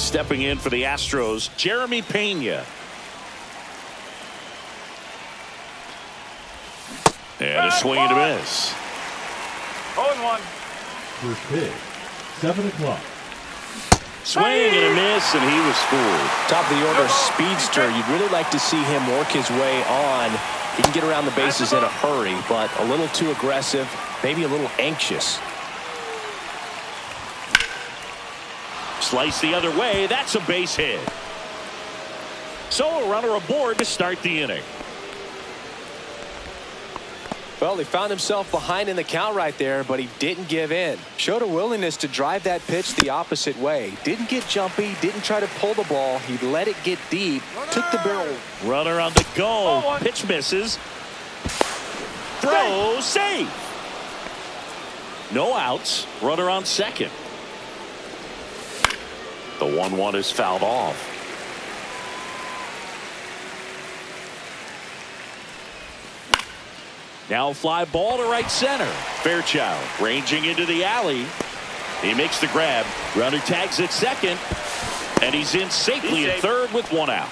stepping in for the Astros, Jeremy Pena. And a swing and a miss. 0-1. First pitch, 7 o'clock. Swing and a miss, and he was fooled. Top of the order speedster. You'd really like to see him work his way on. He can get around the bases in a hurry, but a little too aggressive, maybe a little anxious. Slice the other way. That's a base hit. So a runner aboard to start the inning. Well, he found himself behind in the count right there, but he didn't give in. Showed a willingness to drive that pitch the opposite way. Didn't get jumpy, didn't try to pull the ball. He let it get deep, took the barrel. Runner on the go. Pitch misses. Throw, save. No outs. Runner on second. The 1-1 is fouled off. Now a fly ball to right center. Fairchild ranging into the alley. He makes the grab. Runner tags at second. And he's in safely at third with one out.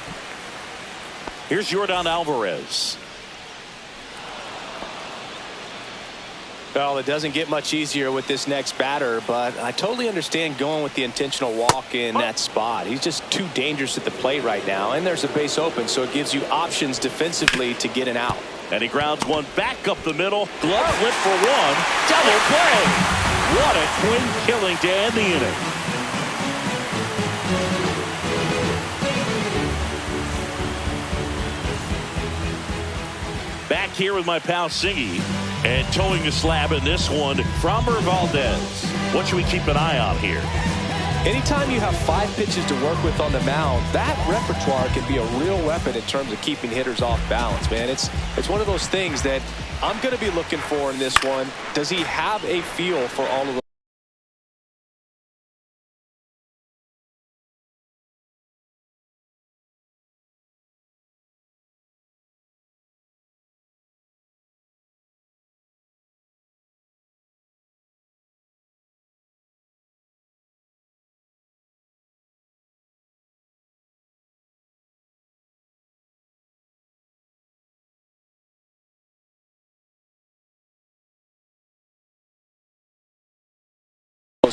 Here's Yordan Alvarez. Well, it doesn't get much easier with this next batter, but I totally understand going with the intentional walk in that spot. He's just too dangerous at the plate right now, and there's a base open, so it gives you options defensively to get an out. And he grounds one back up the middle. Glove flip for one. Double play. What a twin killing to end the inning. Back here with my pal Singy. And towing the slab in this one, Framber Valdez. What should we keep an eye on here? Anytime you have 5 pitches to work with on the mound, that repertoire can be a real weapon in terms of keeping hitters off balance, man. It's one of those things that I'm going to be looking for in this one. Does he have a feel for all of those?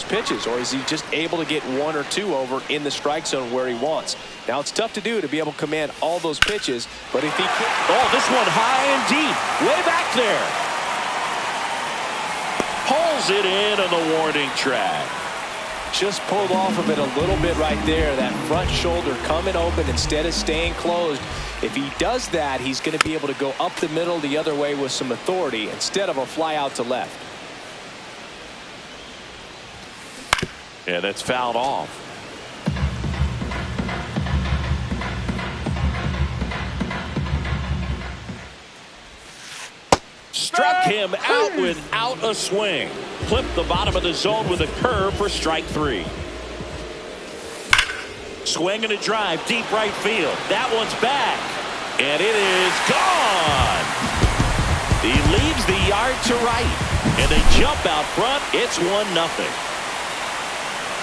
Pitches, or is he just able to get 1 or 2 over in the strike zone where he wants? Now it's tough to do to be able to command all those pitches, but if he can... Oh, this one high and deep, way back there. Pulls it in on the warning track. Just pulled off of it a little bit right there. That front shoulder coming open instead of staying closed. If he does that, he's going to be able to go up the middle the other way with some authority instead of a fly out to left. Yeah, that's fouled off. Struck him out without a swing. Clipped the bottom of the zone with a curve for strike 3. Swing and a drive, deep right field. That one's back. And it is gone. He leaves the yard to right. And they jump out front. It's 1-0.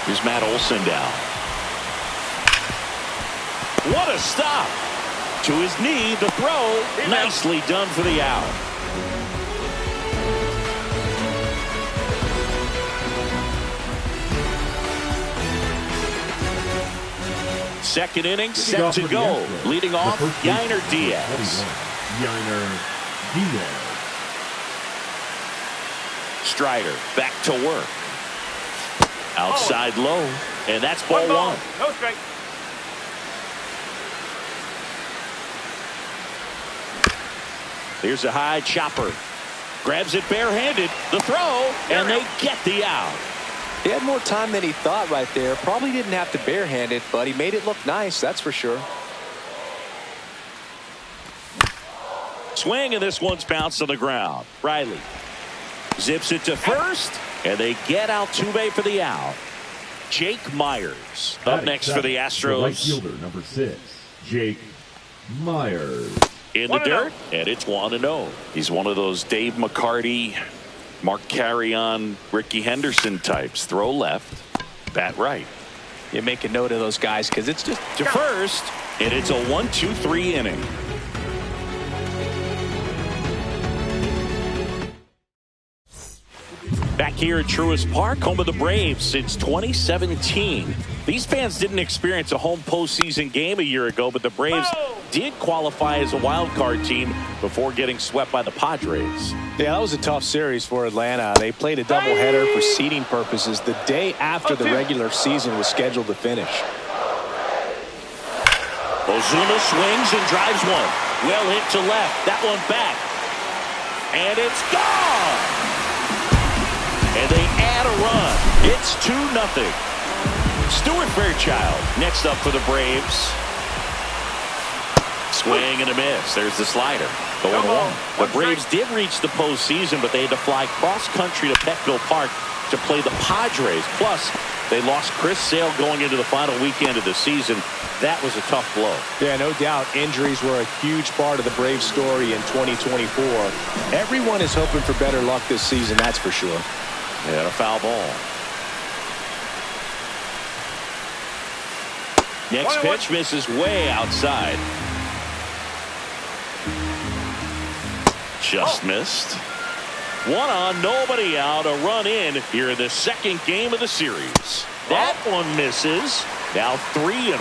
Here's Matt Olson down. What a stop. To his knee, the throw. Nicely done for the out. Second inning set to go. Leading off, Yainer Diaz. Yainer Diaz. Strider back to work. Outside low, and that's ball 1. No strike. Here's a high chopper. Grabs it barehanded. The throw, and they get the out. He had more time than he thought right there. Probably didn't have to barehand it, but he made it look nice, that's for sure. Swing, and this one's bounced on the ground. Riley zips it to first. And they get Altuve for the out. Jake Myers up next for the Astros. Right fielder, number 6, Jake Myers. In the dirt, and it's 1-0. He's one of those Dave McCarty, Mark Carrion, Ricky Henderson types. Throw left, bat right. You make a note of those guys because it's just to first, and it's a 1-2-3 inning. Back here at Truist Park, home of the Braves since 2017. These fans didn't experience a home postseason game a year ago, but the Braves did qualify as a wild card team before getting swept by the Padres. Yeah, that was a tough series for Atlanta. They played a doubleheader for seeding purposes the day after the regular season was scheduled to finish. Ozuna swings and drives one. Well hit to left. That one back. And it's gone. And they add a run. It's 2-0. Stuart Fairchild next up for the Braves. Swing and a miss. There's the slider. 0-1. The Braves did reach the postseason, but they had to fly cross-country to Petco Park to play the Padres. Plus, they lost Chris Sale going into the final weekend of the season. That was a tough blow. Yeah, no doubt. Injuries were a huge part of the Braves story in 2024. Everyone is hoping for better luck this season, that's for sure. And a foul ball. Next pitch misses way outside. Just missed. One on, nobody out. A run in here in the second game of the series. That one misses. Now 3-1.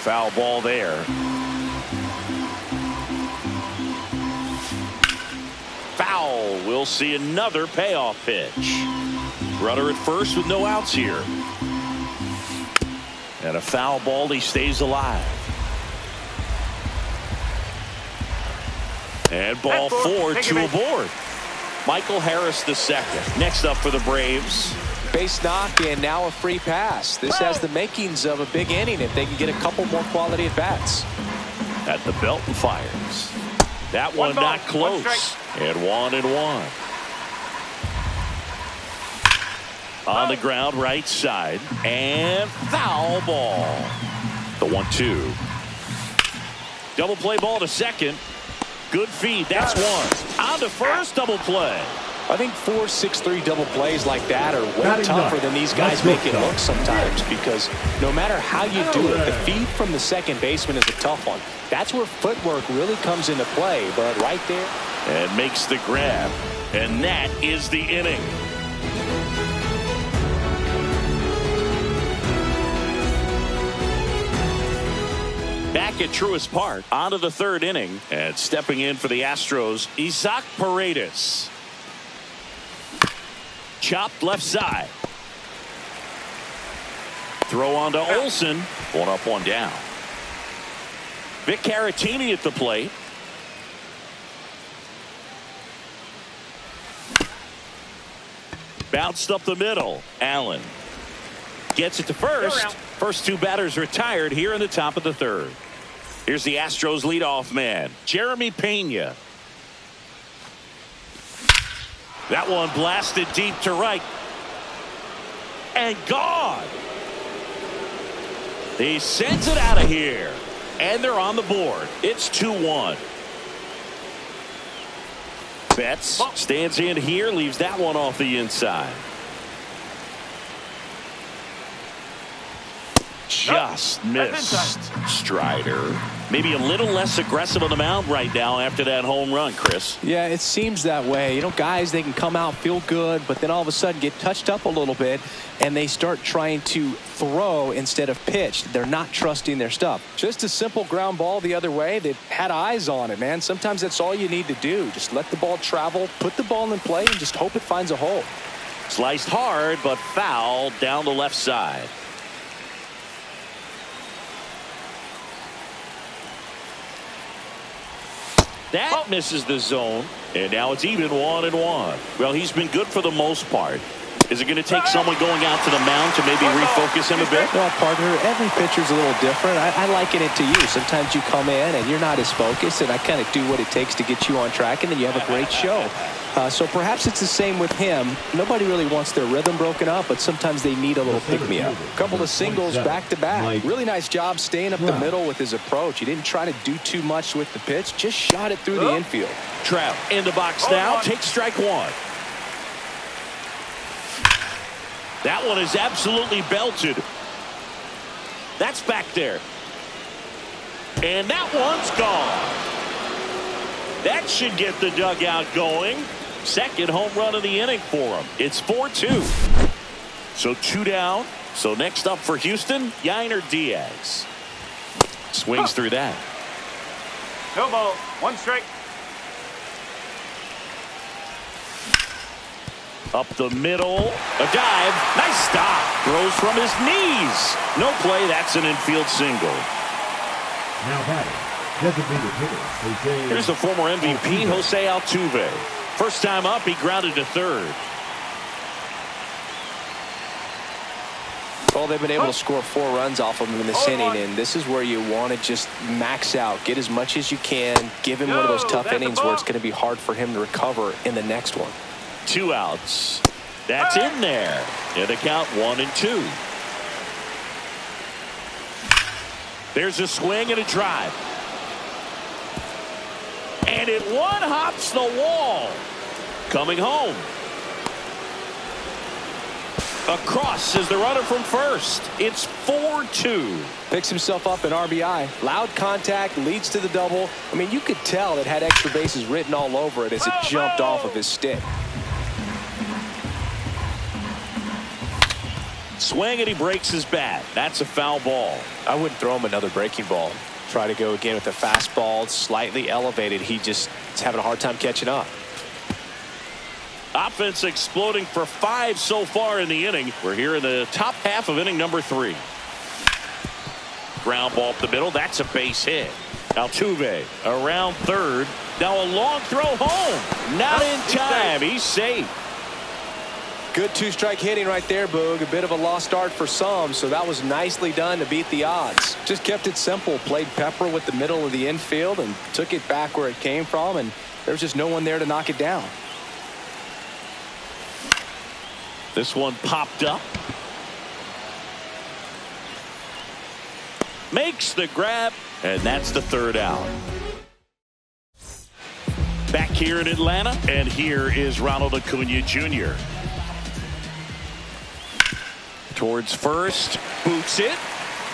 Foul ball there. Foul. We'll see another payoff pitch. Runner at first with no outs here. And a foul ball. He stays alive. And ball 4, 2 aboard. Michael Harris the second. Next up for the Braves. Base knock and now a free pass. This has the makings of a big inning if they can get a couple more quality at bats. At the belt and fires. That one not close. And 1-1. On the ground right side. And foul ball. The 1-2. Double play ball to second. Good feed. That's one. On to first. Double play. I think 4-6-3 double plays like that are way tougher than these guys make it look sometimes, because no matter how you do it, the feed from the second baseman is a tough one. That's where footwork really comes into play, but right there. And makes the grab. And that is the inning. Back at Truist Park, on to the third inning. And stepping in for the Astros, Isaac Paredes. Chopped left side. Throw on to Olsen. One up, one down. Vic Caratini at the plate. Bounced up the middle. Allen gets it to first. First two batters retired here in the top of the third. Here's the Astros leadoff man, Jeremy Pena. That one blasted deep to right. And gone. He sends it out of here. And they're on the board. It's 2-1. Betts stands in here, leaves that one off the inside. Just missed. Strider. Maybe a little less aggressive on the mound right now after that home run, Chris. Yeah, it seems that way. You know, guys, they can come out, feel good, but then all of a sudden get touched up a little bit, and they start trying to throw instead of pitch. They're not trusting their stuff. Just a simple ground ball the other way. They've had eyes on it, man. Sometimes that's all you need to do. Just let the ball travel, put the ball in play, and just hope it finds a hole. Sliced hard, but foul down the left side. That misses the zone, and now it's even 1-1. Well, he's been good for the most part. Is it going to take someone going out to the mound to maybe refocus him a bit? Well, partner, every pitcher's a little different. I liken it to you. Sometimes you come in and you're not as focused, and I kind of do what it takes to get you on track, and then you have a great show. So perhaps it's the same with him. Nobody really wants their rhythm broken up, but sometimes they need a little pick-me-up. A couple of singles back-to-back. Really nice job staying up the middle with his approach. He didn't try to do too much with the pitch, just shot it through the infield. Trout in the box now. Take strike one. That one is absolutely belted. That's back there. And that one's gone. That should get the dugout going. Second home run of the inning for him. It's 4-2. So 2 down. So next up for Houston, Jay31rodriguez. Swings through that. No ball. 1 strike. Up the middle. A dive. Nice stop. Throws from his knees. No play. That's an infield single. Now batting, designated hitter, Jose. Here's the former MVP, Jose Altuve. First time up, he grounded to third. Well, they've been able to score 4 runs off of him in this inning, and this is where you want to just max out. Get as much as you can. Give him one of those tough innings where it's going to be hard for him to recover in the next one. 2 outs. That's in there. And the count 1-2. There's a swing and a drive. And it one-hops the wall. Coming home. Across is the runner from first. It's 4-2. Picks himself up an RBI. Loud contact, leads to the double. I mean, you could tell it had extra bases written all over it as it jumped off of his stick. Swing and he breaks his bat. That's a foul ball. I wouldn't throw him another breaking ball. Try to go again with the fastball, slightly elevated. He just is having a hard time catching up. Offense exploding for 5 so far in the inning. We're here in the top half of inning number 3. Ground ball up the middle. That's a base hit. Altuve around third. Now a long throw home. Not in time. He's safe. Good 2-strike hitting right there, Boog. A bit of a lost start for some, so that was nicely done to beat the odds. Just kept it simple. Played pepper with the middle of the infield and took it back where it came from, and there's just no one there to knock it down. This one popped up. Makes the grab, and that's the 3rd out. Back here in Atlanta, and here is Ronald Acuna Jr. Towards first, boots it.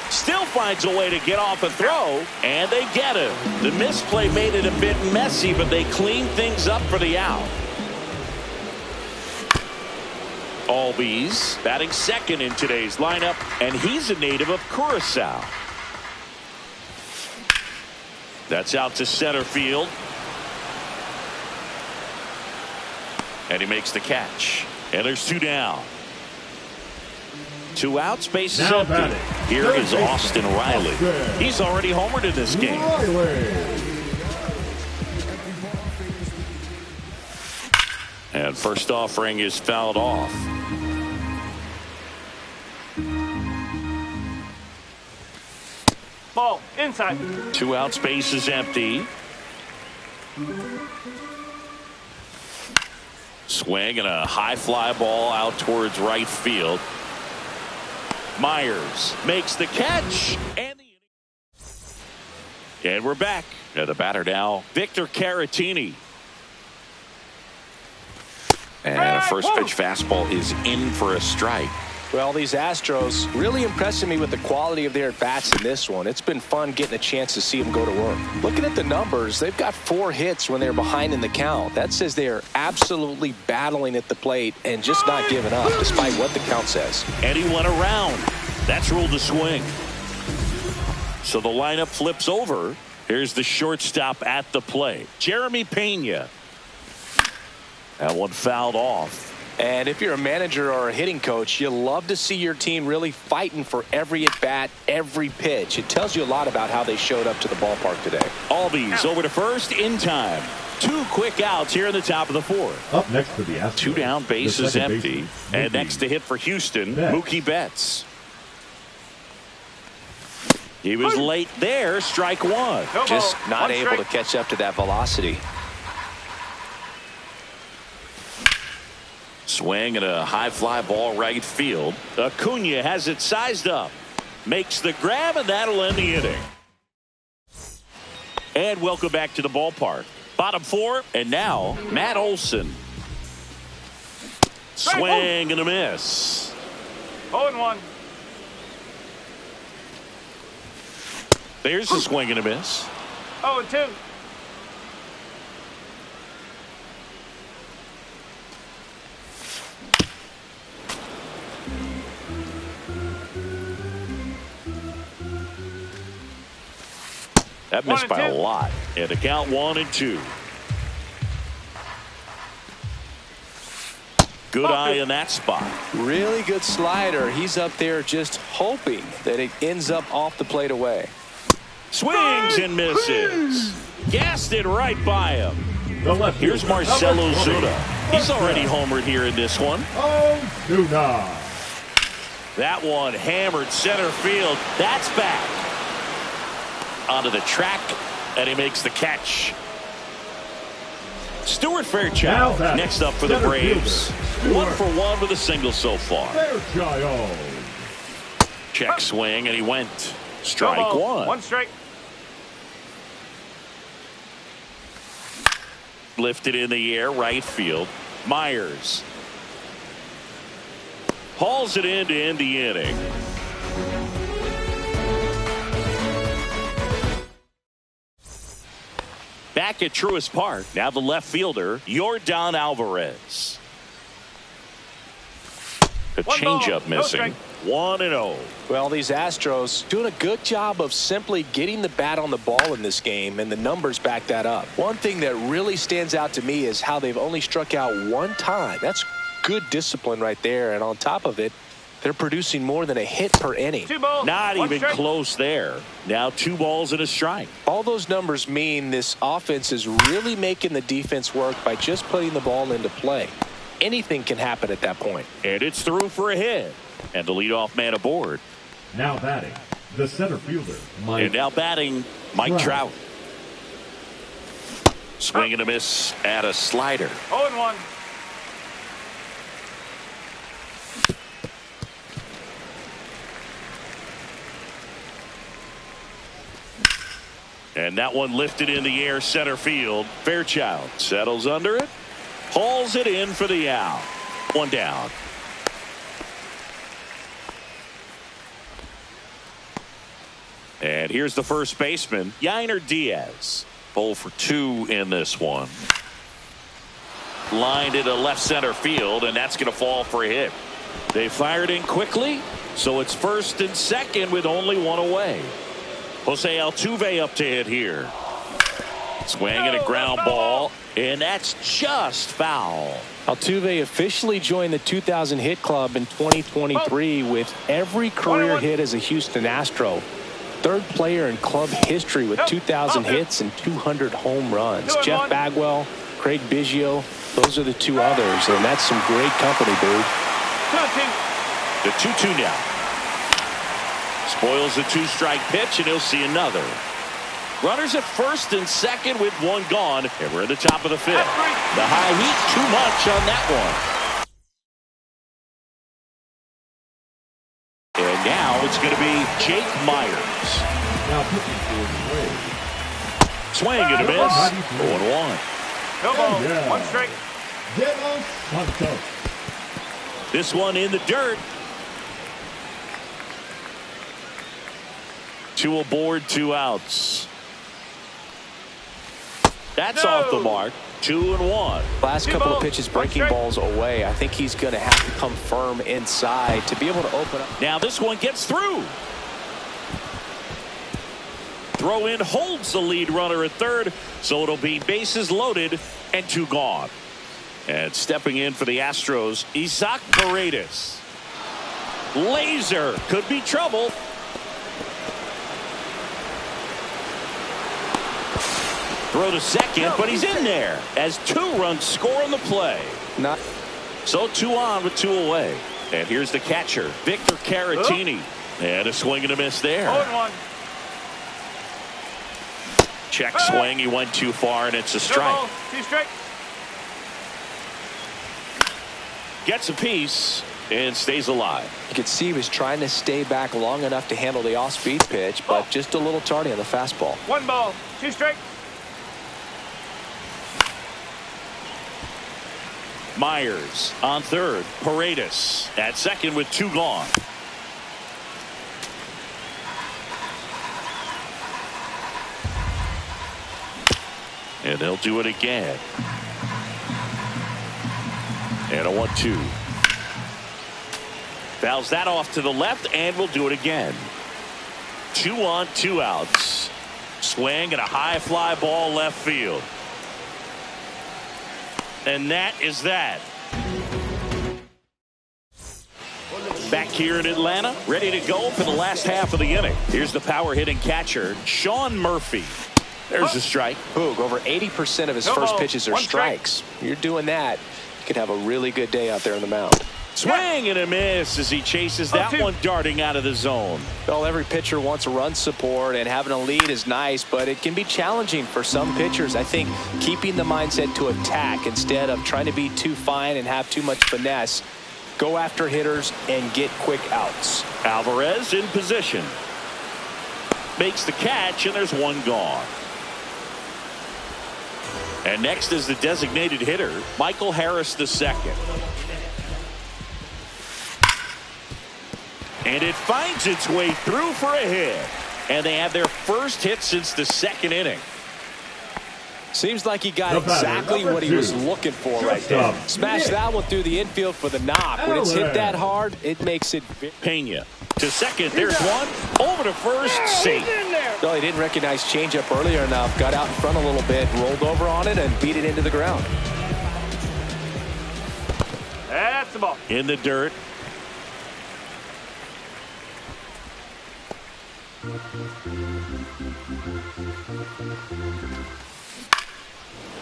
Still finds a way to get off a throw, and they get him. The misplay made it a bit messy, but they cleaned things up for the out. Albies batting second in today's lineup, and he's a native of Curacao. That's out to center field. And he makes the catch. And there's 2 down. 2 outs, bases empty. Here is Austin Riley. He's already homered in this game. And first offering is fouled off. Ball inside. 2 outs, base is empty. Swing and a high fly ball out towards right field. Myers makes the catch, and we're back. The batter now, Victor Caratini. And a first pitch fastball is in for a strike. Well, these Astros really impressing me with the quality of their at-bats in this one. It's been fun getting a chance to see them go to work. Looking at the numbers, they've got 4 hits when they're behind in the count. That says they are absolutely battling at the plate and just not giving up, despite what the count says. And he went around. That's ruled a swing. So the lineup flips over. Here's the shortstop at the plate, Jeremy Pena. That one fouled off. And if you're a manager or a hitting coach, you love to see your team really fighting for every at-bat, every pitch. It tells you a lot about how they showed up to the ballpark today. Albies over to first in time. 2 quick outs here in the top of the 4th. Up next for the Astros. 2 down, bases empty. And next to hit for Houston, Mookie Betts. He was late there, strike 1. Just not able to catch up to that velocity. Swing and a high fly ball right field. Acuna has it sized up. Makes the grab, and that'll end the inning. And welcome back to the ballpark. Bottom 4, and now Matt Olson. Swing and a miss. 0-1. There's a swing and a miss. 0-2. That missed by a lot. And the count 1-2. Good eye in that spot. Really good slider. He's up there just hoping that it ends up off the plate away. Swings and misses. Gassed it right by him. Here's fielder, Marcelo Zuna. He's already homered here in this one. Zuna. That one hammered center field. That's back. Onto the track, and he makes the catch. Stuart Fairchild next up for the Braves. 1 for 1 with a single so far. Fairchild. Check swing, and he went. Strike one. 1 strike. Lifted in the air, right field. Myers hauls it in to end the inning. Back at Truist Park, now the left fielder, Yordan Alvarez. The changeup missing. 1-0. Well, these Astros doing a good job of simply getting the bat on the ball in this game, and the numbers back that up. One thing that really stands out to me is how they've only struck out 1 time. That's good discipline right there, and on top of it, they're producing more than a hit per inning. 2 balls. Not 1 even strike. close there. Now 2 balls and a strike. All those numbers mean this offense is really making the defense work by just putting the ball into play. Anything can happen at that point. And it's through for a hit. And the leadoff man aboard. Now batting, the center fielder, Mike. And now batting, Mike Trout. Swing and a miss at a slider. 0-1. And that one lifted in the air, center field. Fairchild settles under it. Hauls it in for the out. 1 down. And here's the first baseman, Yainer Diaz. 0 for 2 in this one. Lined into left center field, and that's going to fall for a hit. They fired in quickly, so it's first and second with only 1 away. Jose Altuve up to hit here. Swing and a ground ball, and that's just foul. Altuve officially joined the 2,000 hit club in 2023 with every career hit as a Houston Astro. 3rd player in club history with 2,000 hits and 200 home runs. Jeff Bagwell, Craig Biggio, those are the 2 others, and that's some great company, dude. 2-2. The 2-2 now. Spoils the 2-strike pitch, and he'll see another. Runners at first and second with 1 gone, and we're at the top of the 5th. The high heat, too much on that one. And now it's going to be Jake Myers. Now pitching for the Braves. Swing and a miss. 0-1. No ball. Yeah. 1 strike. De Los Santos. This one in the dirt. 2 aboard, 2 outs. That's off the mark. 2-1. Last couple of pitches breaking balls away. I think he's going to have to come firm inside to be able to open up. Now this one gets through. Throw in holds the lead runner at 3rd, so it'll be bases loaded and 2 gone. And stepping in for the Astros, Isaac Paredes. Laser could be trouble. Throw to second, but he's in there as 2 runs score on the play. So 2 on with 2 away. And here's the catcher, Victor Caratini. And a swing and a miss there. 0-1. Check swing. He went too far, and it's a strike. 2 strike. Gets a piece and stays alive. You could see he was trying to stay back long enough to handle the off-speed pitch, but just a little tardy on the fastball. 1 ball. 2 strike. Myers on third. Paredes at second with 2 gone. And they'll do it again. And a 1-2. Fouls that off to the left, and we'll do it again. 2 on, 2 outs. Swing and a high fly ball left field. And that is that. Back here in Atlanta, ready to go for the last half of the inning. Here's the power hitting catcher, Sean Murphy. There's a strike. Boog, over 80% of his first pitches are strikes. You're doing that, you could have a really good day out there on the mound. Swing and a miss as he chases that one darting out of the zone. Well, every pitcher wants run support, and having a lead is nice, but it can be challenging for some pitchers. I think keeping the mindset to attack instead of trying to be too fine and have too much finesse. Go after hitters and get quick outs. Alvarez in position. Makes the catch, and there's 1 gone. And next is the designated hitter, Michael Harris II. And it finds its way through for a hit. And they have their first hit since the 2nd inning. Seems like he got exactly what he was looking for right there. Smashed that one through the infield for the knock. When it's hit that hard, it makes it. Pena to second. There's one. Over to first. Safe. No, he didn't recognize changeup earlier enough. Got out in front a little bit, rolled over on it, and beat it into the ground. That's the ball. In the dirt.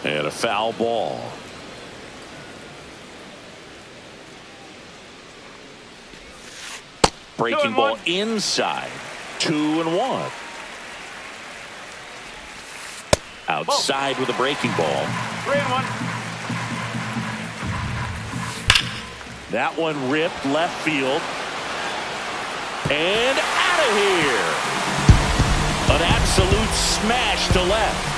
And a foul ball. Breaking ball inside. 2-1. Outside with a breaking ball. 3-1. That one ripped left field. And out of here. An absolute smash to left.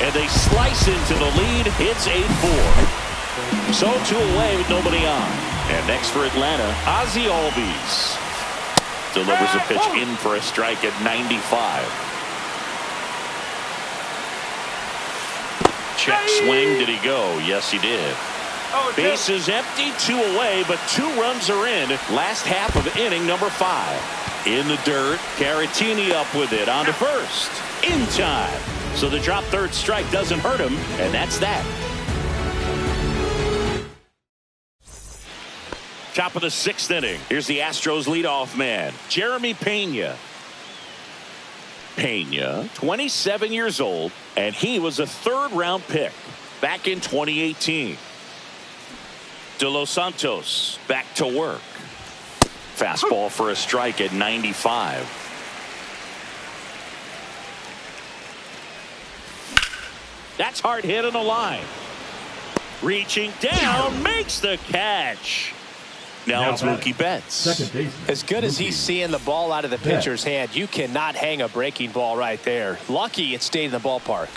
And they slice into the lead. It's 8-4. So 2 away with nobody on. And next for Atlanta, Ozzie Albies. Delivers a pitch in for a strike at 95. Check swing. Did he go? Yes, he did. Bases empty, 2 away, but 2 runs are in. Last half of inning number 5. In the dirt, Caratini up with it onto first. In time. So the drop third strike doesn't hurt him, and that's that. Top of the 6th inning. Here's the Astros leadoff man, Jeremy Pena. Pena, 27 years old, and he was a 3rd-round pick back in 2018. De Los Santos back to work. Fastball for a strike at 95. That's hard hit on the line. Reaching down, makes the catch. Now it's Mookie Betts. As good as he's seeing the ball out of the pitcher's hand, you cannot hang a breaking ball right there. Lucky it stayed in the ballpark.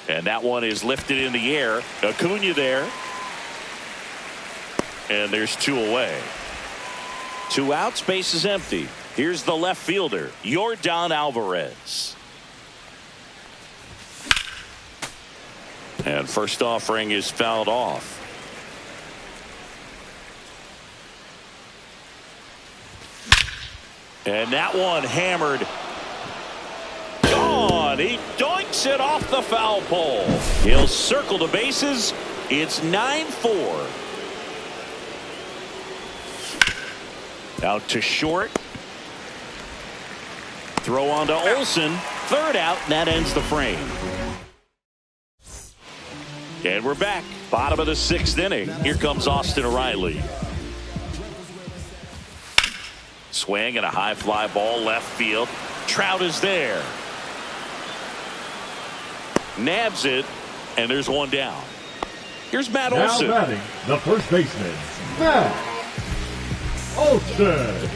And that one is lifted in the air. Acuna there. And there's 2 away. 2 outs, base is empty. Here's the left fielder, Yordan Alvarez. And first offering is fouled off. And that one hammered. Gone. He doinks it off the foul pole. He'll circle the bases. It's 9-4. Out to short. Throw on to Olsen. 3rd out, and that ends the frame. And we're back. Bottom of the 6th inning. Here comes Austin Riley. Swing and a high fly ball left field. Trout is there. Nabs it, and there's 1 down. Here's Matt Olson. Now batting, the first baseman, Matt Olson.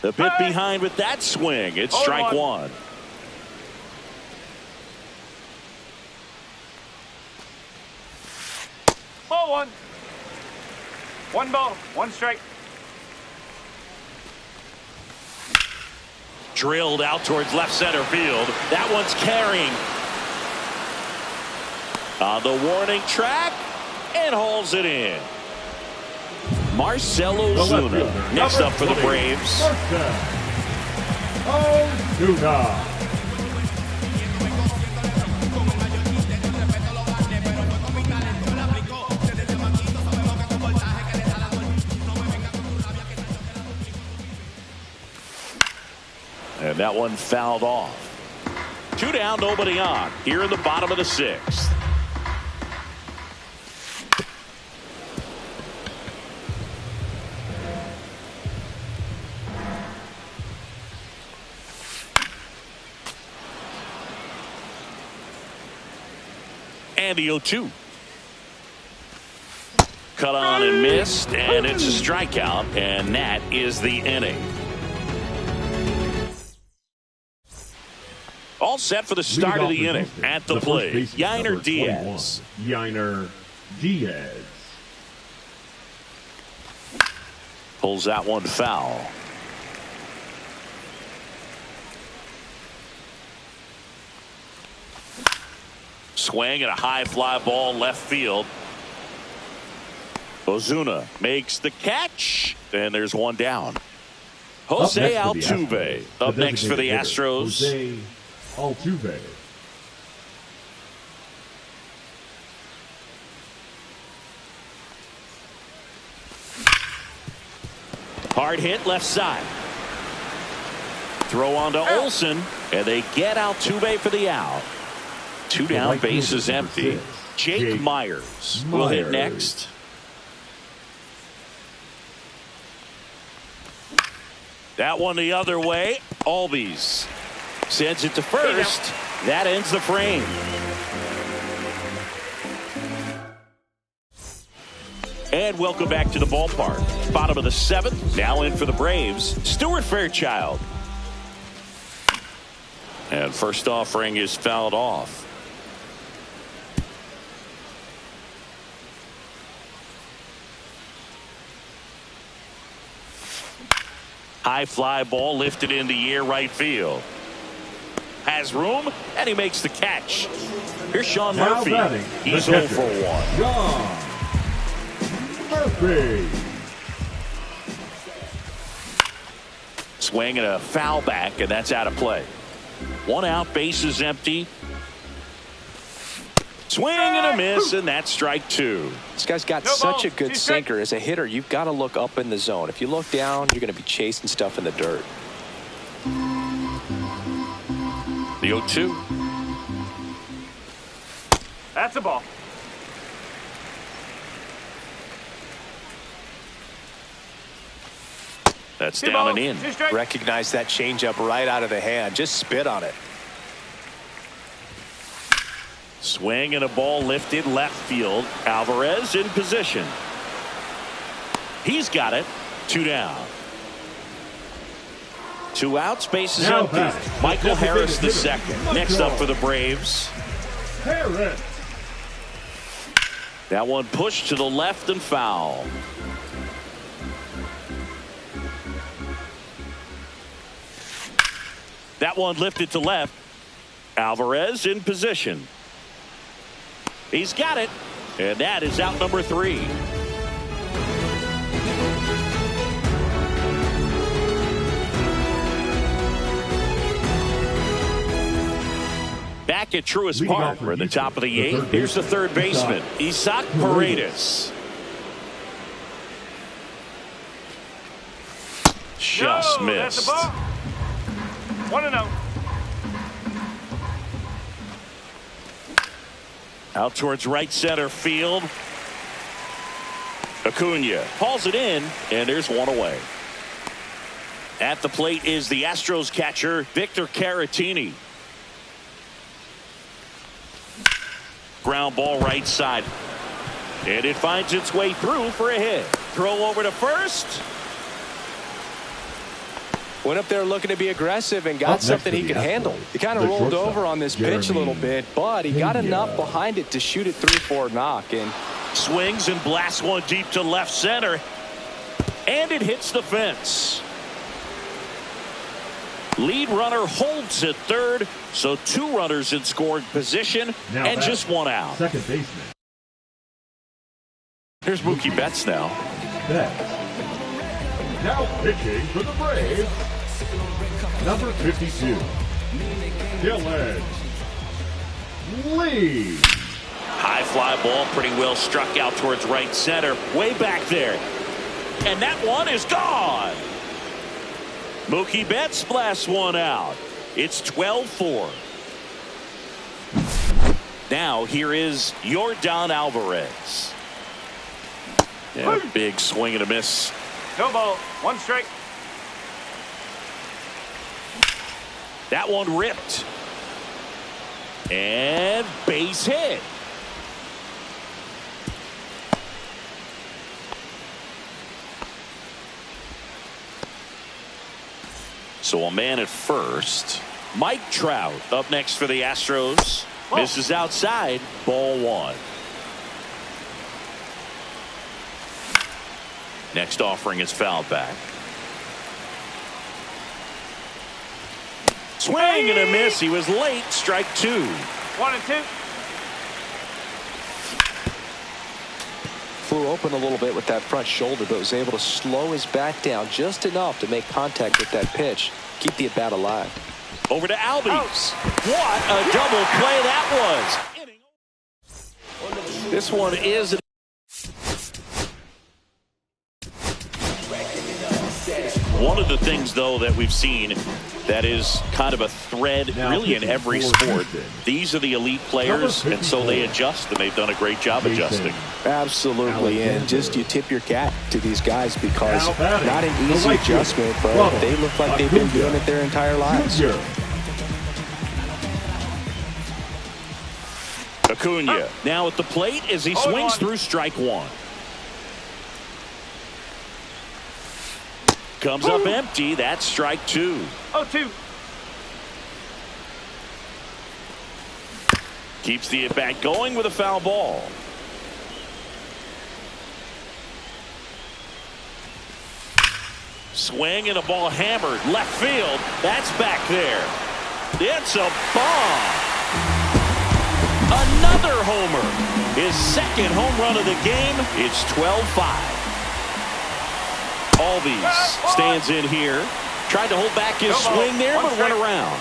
The pit behind with that swing. It's strike 1. 1. 1 ball, 1 strike. Drilled out towards left center field. That one's carrying. On the warning track and hauls it in. Marcelo Zuna next up for the Braves. Ozuna. And that one fouled off. 2 down, nobody on. Here in the bottom of the 6th. And the 0-2. Cut on and missed, and it's a strikeout, and that is the inning. All set for the start of the inning. At the plate, Jay31rodriguez. Jay31rodriguez. Pulls that one foul. Swing and a high fly ball left field. Ozuna makes the catch, and there's one down. Jose Altuve up next for the Astros. Jose Altuve. Hard hit left side. Throw on to Olsen, and they get Altuve for the out. 2 down, base is empty. Jake Myers will hit next. That one the other way. Albies sends it to first. That ends the frame. And welcome back to the ballpark. Bottom of the 7th. Now in for the Braves, Stuart Fairchild. And first offering is fouled off. High fly ball lifted in the air right field. Has room, and he makes the catch. Here's Sean Murphy. He's 0 for 1. Sean Murphy. Swing and a foul back, and that's out of play. 1 out, base is empty. Swing and a miss, and that's strike 2. This guy's got such a good sinker. As a hitter, you've got to look up in the zone. If you look down, you're going to be chasing stuff in the dirt. The 0-2. That's a ball. That's down and in. Recognize that changeup right out of the hand. Just spit on it. Swing and a ball lifted left field. Alvarez in position. He's got it. 2 down. 2 outs, base is empty. Michael Harris the second. Next up for the Braves. Harris. That one pushed to the left and foul. That one lifted to left. Alvarez in position. He's got it, and that is out number 3. Back at Truist Park, we're at the top of the 8th. Here's the third baseman, Isaac Paredes. Just missed. That's a ball. 1-0. Out towards right center field. Acuna hauls it in, and there's one away. At the plate is the Astros catcher, Victor Caratini. Ground ball right side. And it finds its way through for a hit. Throw over to first. Went up there looking to be aggressive and got something he could handle. He kind of rolled over on this pitch a little bit, but he got enough behind it to shoot it 3-4 knock. And Swings and blasts one deep to left center. And it hits the fence. Lead runner holds at third, so 2 runners in scoring position Now and just 1 out. Second baseman. Here's Mookie Betts now. Betts. Now pitching for the Braves, number 52, Dylan Lee. High fly ball, pretty well struck out towards right center, way back there. And that one is gone. Mookie Betts blasts one out. It's 12-4. Now here is Yordan Alvarez. And a big swing and a miss. No ball. 1 strike. That one ripped. And base hit. So a man at first. Mike Trout up next for the Astros. Whoa. Misses outside. Ball 1. Next offering is fouled back. Swing and a miss. He was late. Strike 2. 1 and 2. Flew open a little bit with that front shoulder, but was able to slow his bat down just enough to make contact with that pitch. Keep the at-bat alive. Over to Albies. What a double play that was. This one is. One of the things, though, that we've seen that is kind of a thread really in every sport. These are the elite players, and so they adjust, and they've done a great job adjusting. Absolutely, and just you tip your cap to these guys because not an easy adjustment, but they look like they've been doing it their entire lives. Acuna now at the plate as he swings through strike 1. Comes up empty. That's strike 2. 0-2. Keeps the at-bat going with a foul ball. Swing and a ball hammered left field. That's back there. It's a bomb. Another homer. His second home run of the game. It's 12-5. Albies stands in here. Tried to hold back his swing there, but went around.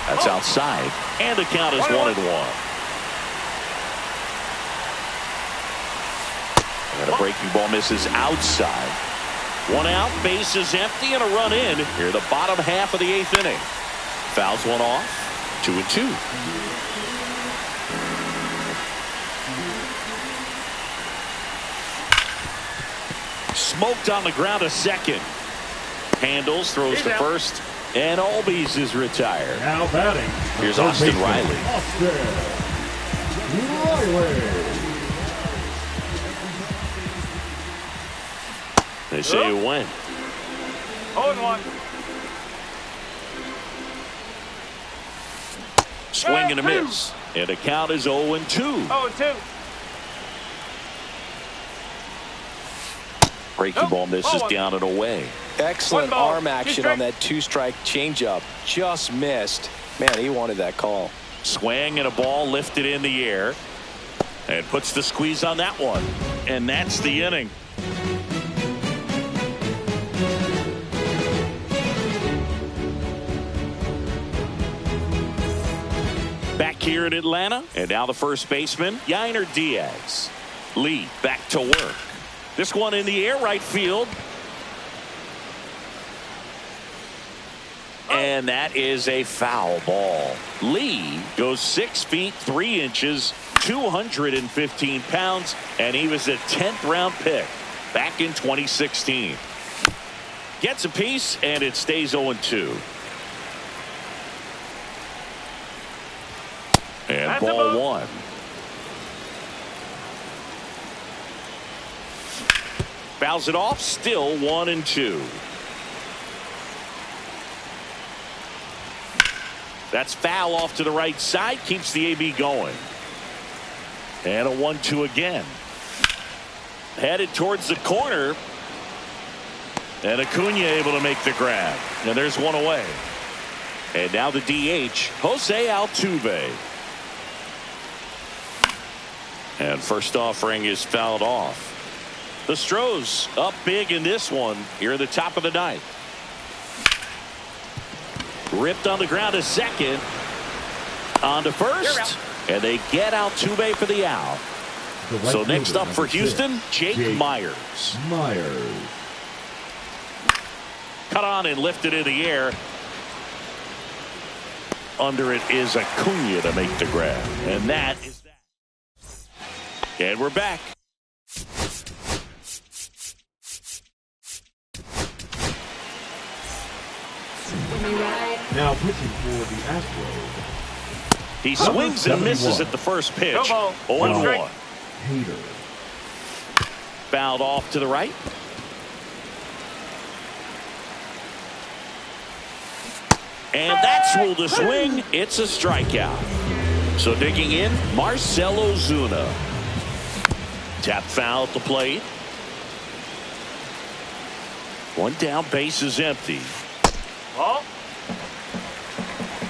That's outside. And the count is 1-1. And a breaking ball misses outside. 1 out, base is empty, and a run in here the bottom half of the 8th inning. Fouls one off. 2-2. Smoked on the ground a second. Handles, throws to first, and Albies is retired. Now batting. Here's Austin Riley. They say you win. 0-1. Swing and a miss. And the count is 0-2. 0-2. Breaking ball misses down and away. Excellent arm action on that 2-strike changeup. Just missed. Man, he wanted that call. Swing and a ball lifted in the air. And puts the squeeze on that one. And that's the inning. Back here in Atlanta. And now the first baseman, Yainer Diaz. Lee back to work. This one in the air right field. And that is a foul ball. Lee goes 6 feet 3 inches, 215 pounds, and he was a 10th round pick back in 2016. Gets a piece, and it stays 0-2. And that's ball 1. Fouls it off, still 1-2. That's foul off to the right side, keeps the AB going. And a 1-2 again. Headed towards the corner. And Acuna able to make the grab. And there's one away. And now the DH, Jose Altuve. And first offering is fouled off. The Stros up big in this one here in the top of the ninth. Ripped on the ground to second. On to first. And they get Altuve for the out. So next up for Houston, Jake Myers. Cut on and lifted in the air. Under it is Acuna to make the grab. And that is that. And we're back. Now pitching for the Astros. He swings and misses at the first pitch. 0-1. Hader. Fouled off to the right. And that's ruled a swing. It's a strikeout. So digging in, Marcell Ozuna. Tap foul at the plate. One down, base is empty. Ball.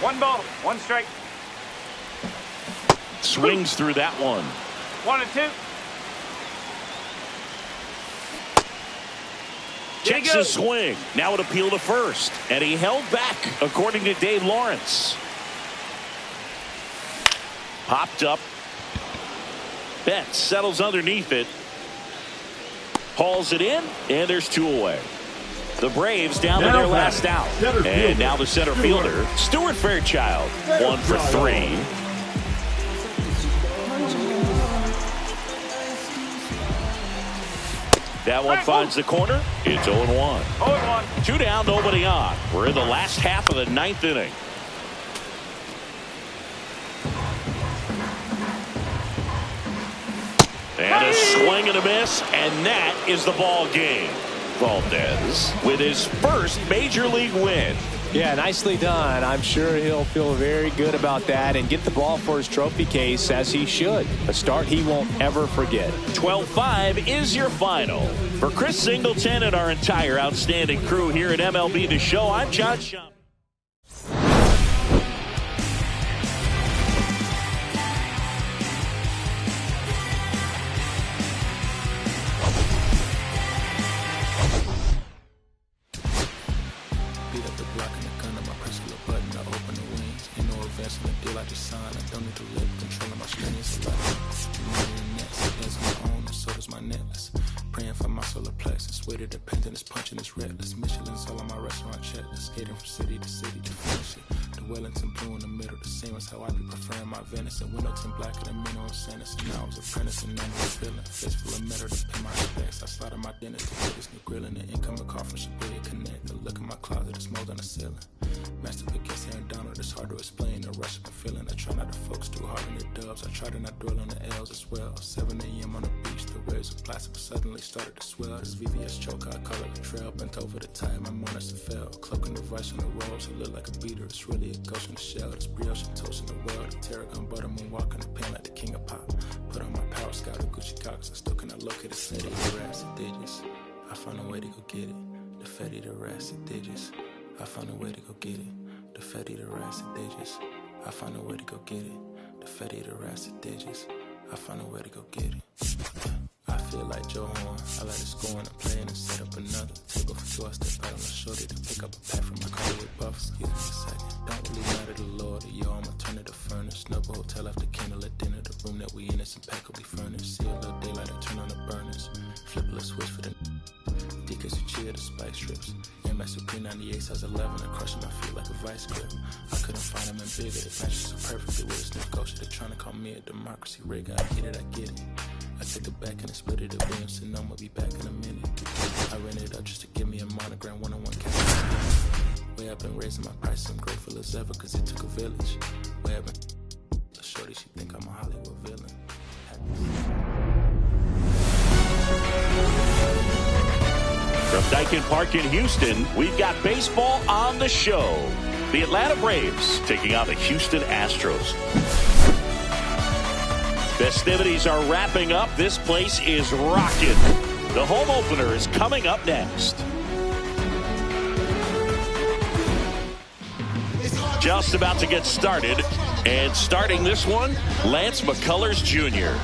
1 ball, 1 strike. Swings through that one. 1-2. Takes a swing. Now an appeal to first. And he held back, according to Dave Lawrence. Popped up. Betts settles underneath it. Hauls it in. And there's 2 away. The Braves down to their last out. And now the center fielder, Stuart Fairchild. 1 for 3. That one finds the corner. It's 0-1. 0-1. 2 down, nobody on. We're in the last half of the 9th inning. And a swing and a miss, and that is the ball game. Valdez with his first major league win. Yeah, nicely done. I'm sure he'll feel very good about that and get the ball for his trophy case, as he should. A start he won't ever forget. 12-5 is your final. For Chris Singleton and our entire outstanding crew here at MLB The Show, I'm John Schaum. Over the time, I'm on a fell. Cloaking the rice on the rolls, it look like a beater. It's really a ghost in the shell. It's brioche and toast in the world. The tarragon butter moonwalk in the pan like the king of pop. Put on my power scout and Gucci Cox. I still cannot locate the city. The rats and digits. I found a way to go get it. The fatty, the rats and digits. I found a way to go get it. The fatty, the rats and digits. I found a way to go get it. The fatty, the rats and digits. I found a way to go get it. I feel like Joe Horn. I let it score and I'm playing and set up another. Table for 2, I step out on my shoulder to pick up a pack from my car with buff. Excuse me a second. Don't really matter the Lord. Yo, I'ma turn it to furnace. Snuggle hotel after candle at dinner. The room that we in is impeccably furnished. See a little daylight, I turn on the burners. Flip a little switch for the deacons who cheer the spice strips. MS with P98 size 11 and crushing my feet like a vice grip. I couldn't find them in bigger. They match so perfectly with a sniff ghost. They're trying to call me a democracy rig. I get it. I take it back and I split it at Williamson. I'ma be back in a minute. I ran it up just to give me a monogram one-on-one cash. Way I've been raising my prices, I'm grateful as ever, cause it took a village. Way I've been a shorty, she think I'm a Hollywood villain. From Daikin Park in Houston, we've got baseball on the show. The Atlanta Braves taking on the Houston Astros. Festivities are wrapping up. This place is rocking. The home opener is coming up next. Just about to get started. And starting this one, Lance McCullers Jr.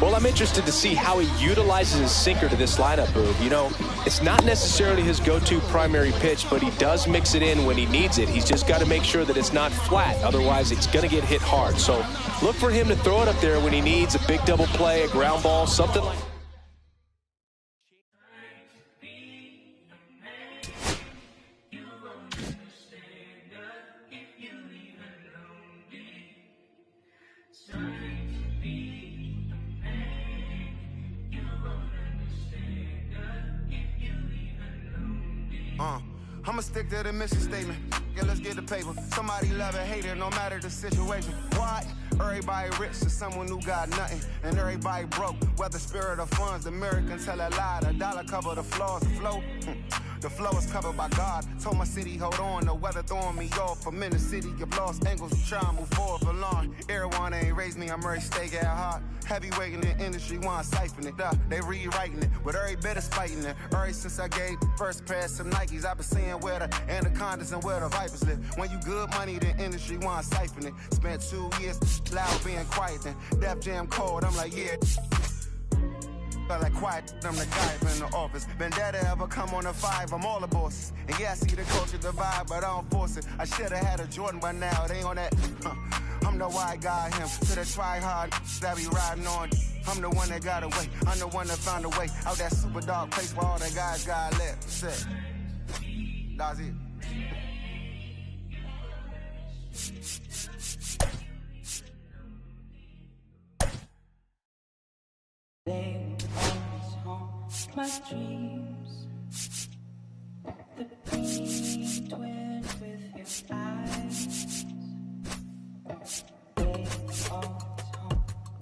Well, I'm interested to see how he utilizes his sinker to this lineup, Boog. You know, it's not necessarily his go-to primary pitch, but he does mix it in when he needs it. He's just got to make sure that it's not flat. Otherwise, it's going to get hit hard. So look for him to throw it up there when he needs a big double play, a ground ball, something like that. I'ma stick to the mission statement. Yeah, let's get the paper. Somebody love it, hate it, no matter the situation. Why? Everybody rich to someone who got nothing, and everybody broke. Whether spirit or funds, the Americans tell a lie. The dollar cover the flaws, the flow. The flow is covered by God. Told my city, hold on. The weather throwing me off. I'm in the city, get lost angles. Try to move forward for long. Everyone ain't raised me, I'm ready to stay at heart. Heavyweight in the industry, want siphon it up. They rewriting it, but every bit is fighting it. Ever since I gave the first pair some Nikes, I've been seeing where the anacondas and where the vipers live. When you good money, the industry want siphon it. Spent 2 years loud being quiet, then Def Jam cold. I'm like, yeah. Felt like quiet, I'm the guy in the office. Vendetta ever come on a 5, I'm all the bosses. And yeah, I see the culture divide, but I don't force it. I should've had a Jordan by now, they on that. I'm the white guy, him. To the try hard that be riding on. I'm the one that got away. I'm the one that found a way out that super dark place where all the guys got left. That's it. That's it. They will always haunt my dreams. The green twins with your eyes. They will always haunt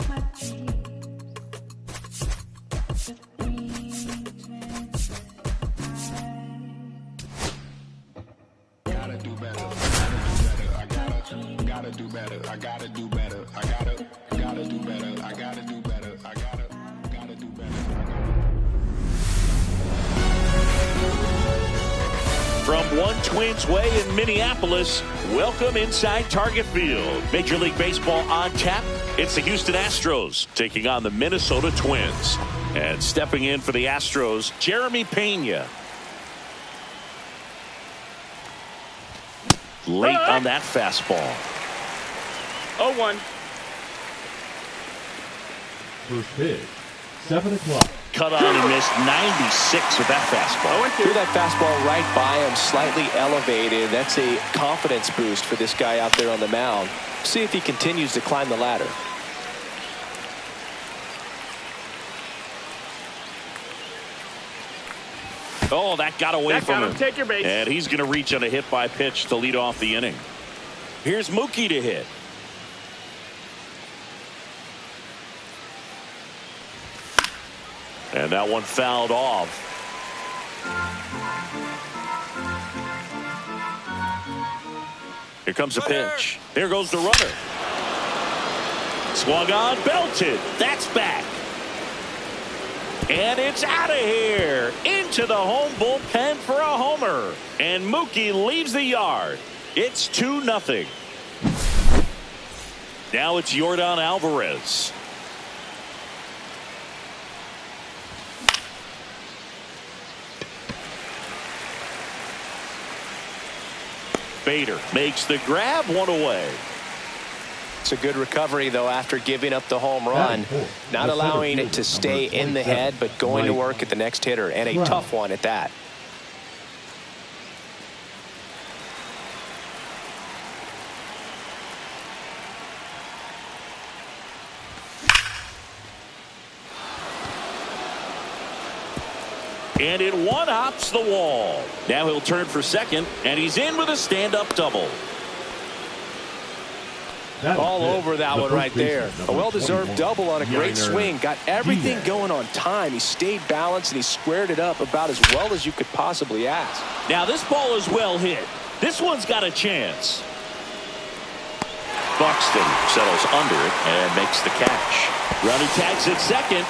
my dreams. The green twins with your eyes. Gotta do better. Gotta do better. I gotta do better. I gotta do better. I gotta do better. I gotta do better. From One Twins Way in Minneapolis, welcome inside Target Field. Major League Baseball on tap. It's the Houston Astros taking on the Minnesota Twins. And stepping in for the Astros, Jeremy Pena. Late on that fastball. 0-1. First pitch, 7 o'clock. Cut on and missed 96 with that fastball. Threw that fastball right by him, slightly elevated. That's a confidence boost for this guy out there on the mound. See if he continues to climb the ladder. Oh, that got away from him. Take your base. And he's going to reach on a hit by pitch to lead off the inning. Here's Mookie to hit. And that one fouled off. Here comes a pitch. Here goes the runner. Swung on, belted. That's back. And it's out of here. Into the home bullpen for a homer. And Mookie leaves the yard. It's 2-0. Now it's Yordan Alvarez. Bader makes the grab, one away. It's a good recovery, though, after giving up the home run. Not allowing it to stay in the head, but going to work at the next hitter, and a tough one at that. And it one-hops the wall. Now he'll turn for second, and he's in with a stand-up double. All over that one right there. A well-deserved double on a great swing. Got everything going on time. He stayed balanced, and he squared it up about as well as you could possibly ask. Now this ball is well hit. This one's got a chance. Buxton settles under it and makes the catch. Running tags at second.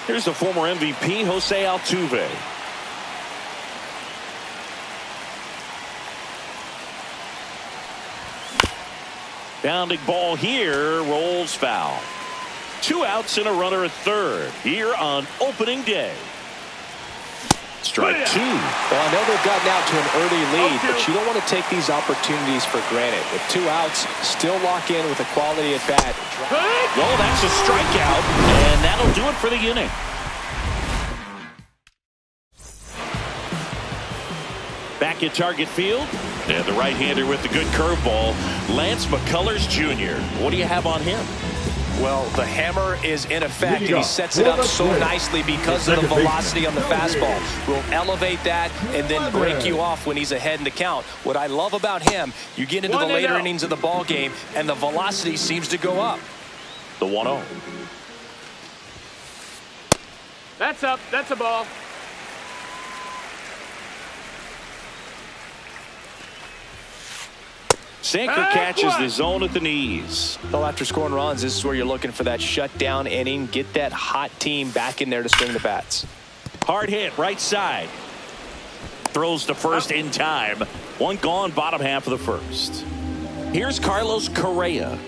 Here's the former MVP, Jose Altuve. Bounding ball here, rolls foul. 2 outs and a runner at third here on opening day. Strike 2. Well, I know they've gotten out to an early lead, but you don't want to take these opportunities for granted. With 2 outs, still lock in with a quality at bat. Well, that's a strikeout, and that'll do it for the inning. Back at Target Field, and the right-hander with the good curveball, Lance McCullers Jr. What do you have on him? Well, the hammer is in effect, and he sets it up so nicely because of the velocity on the fastball. Will elevate that and then break you off when he's ahead in the count. What I love about him, you get into the later innings of the ball game, and the velocity seems to go up. The 1-0. That's up. That's a ball. Sinker catches the zone at the knees. Well, after scoring runs, this is where you're looking for that shutdown inning. Get that hot team back in there to swing the bats. Hard hit, right side. Throws to first in time. 1 gone, bottom half of the first. Here's Carlos Correa.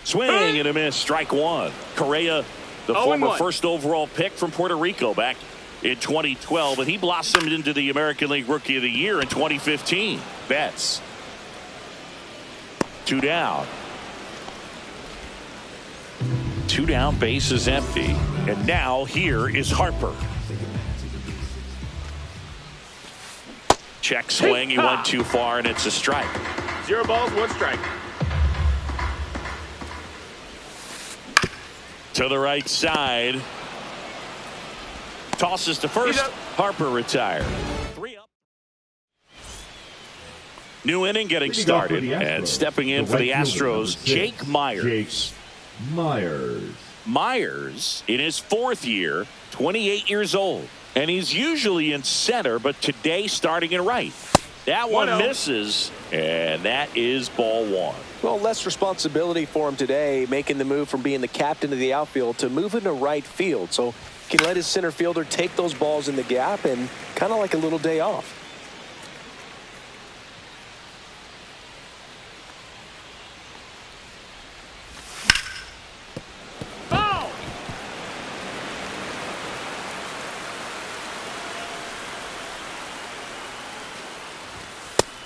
Swing and a miss, strike 1. Correa, the former first overall pick from Puerto Rico back in 2012, and he blossomed into the American League Rookie of the Year in 2015. Betts. 2 down. 2 down, base is empty. And now here is Harper. Check swing, he went too far, and it's a strike. 0 balls, 1 strike. To the right side. Tosses to first. Harper retired. 3 up. New inning getting started. And stepping in for the Astros, Jake Myers. Myers in his 4th year, 28 years old. And he's usually in center, but today starting in right. That one misses, and that is ball 1. Well, less responsibility for him today, making the move from being the captain of the outfield to moving to right field. So he can let his center fielder take those balls in the gap and kind of like a little day off.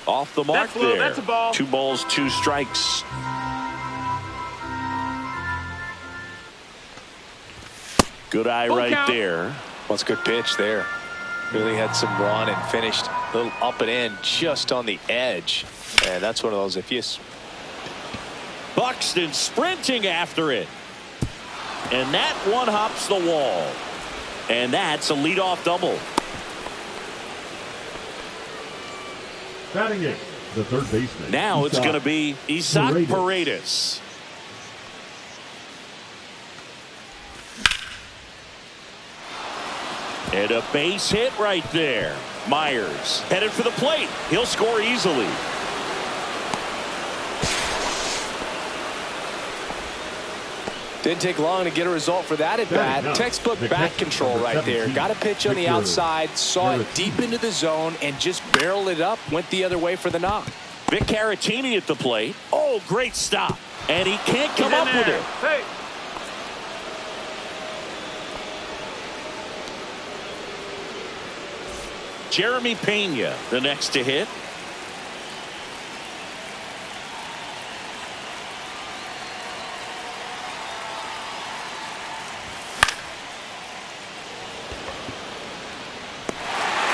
Off the mark there. That's a ball. 2 balls, 2 strikes. Good eye right there. Well, it's a good pitch there. Really had some run and finished a little up and in just on the edge. And that's one of those if you... Buxton sprinting after it. And that one hops the wall. And that's a leadoff double. Batting it, the third baseman. Now it's going to be Isaac Paredes. And a base hit right there. Myers headed for the plate. He'll score easily. Didn't take long to get a result for that at bat. Textbook bat control right there. Got a pitch on the outside, saw it deep into the zone, and just barreled it up. Went the other way for the knock. Vic Caratini at the plate. Oh, great stop. And he can't come up with it. Hey. Jeremy Pena, the next to hit.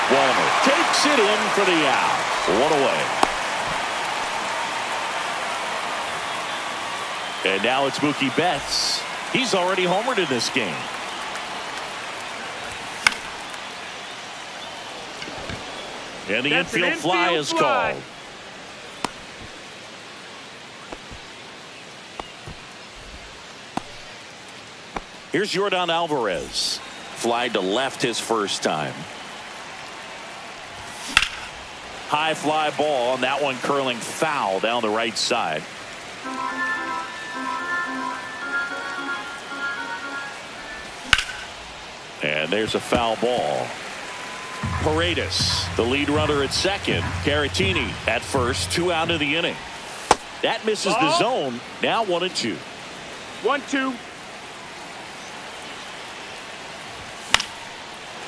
Walner takes it in for the out. 1 away. And now it's Mookie Betts. He's already homered in this game. And the infield fly is called. Here's Yordan Alvarez. Fly to left his first time. High fly ball, and that one curling foul down the right side. And there's a foul ball. Paredes, the lead runner at second. Caratini at first. 2 out of the inning. That misses the zone. Now 1-2. 1-2.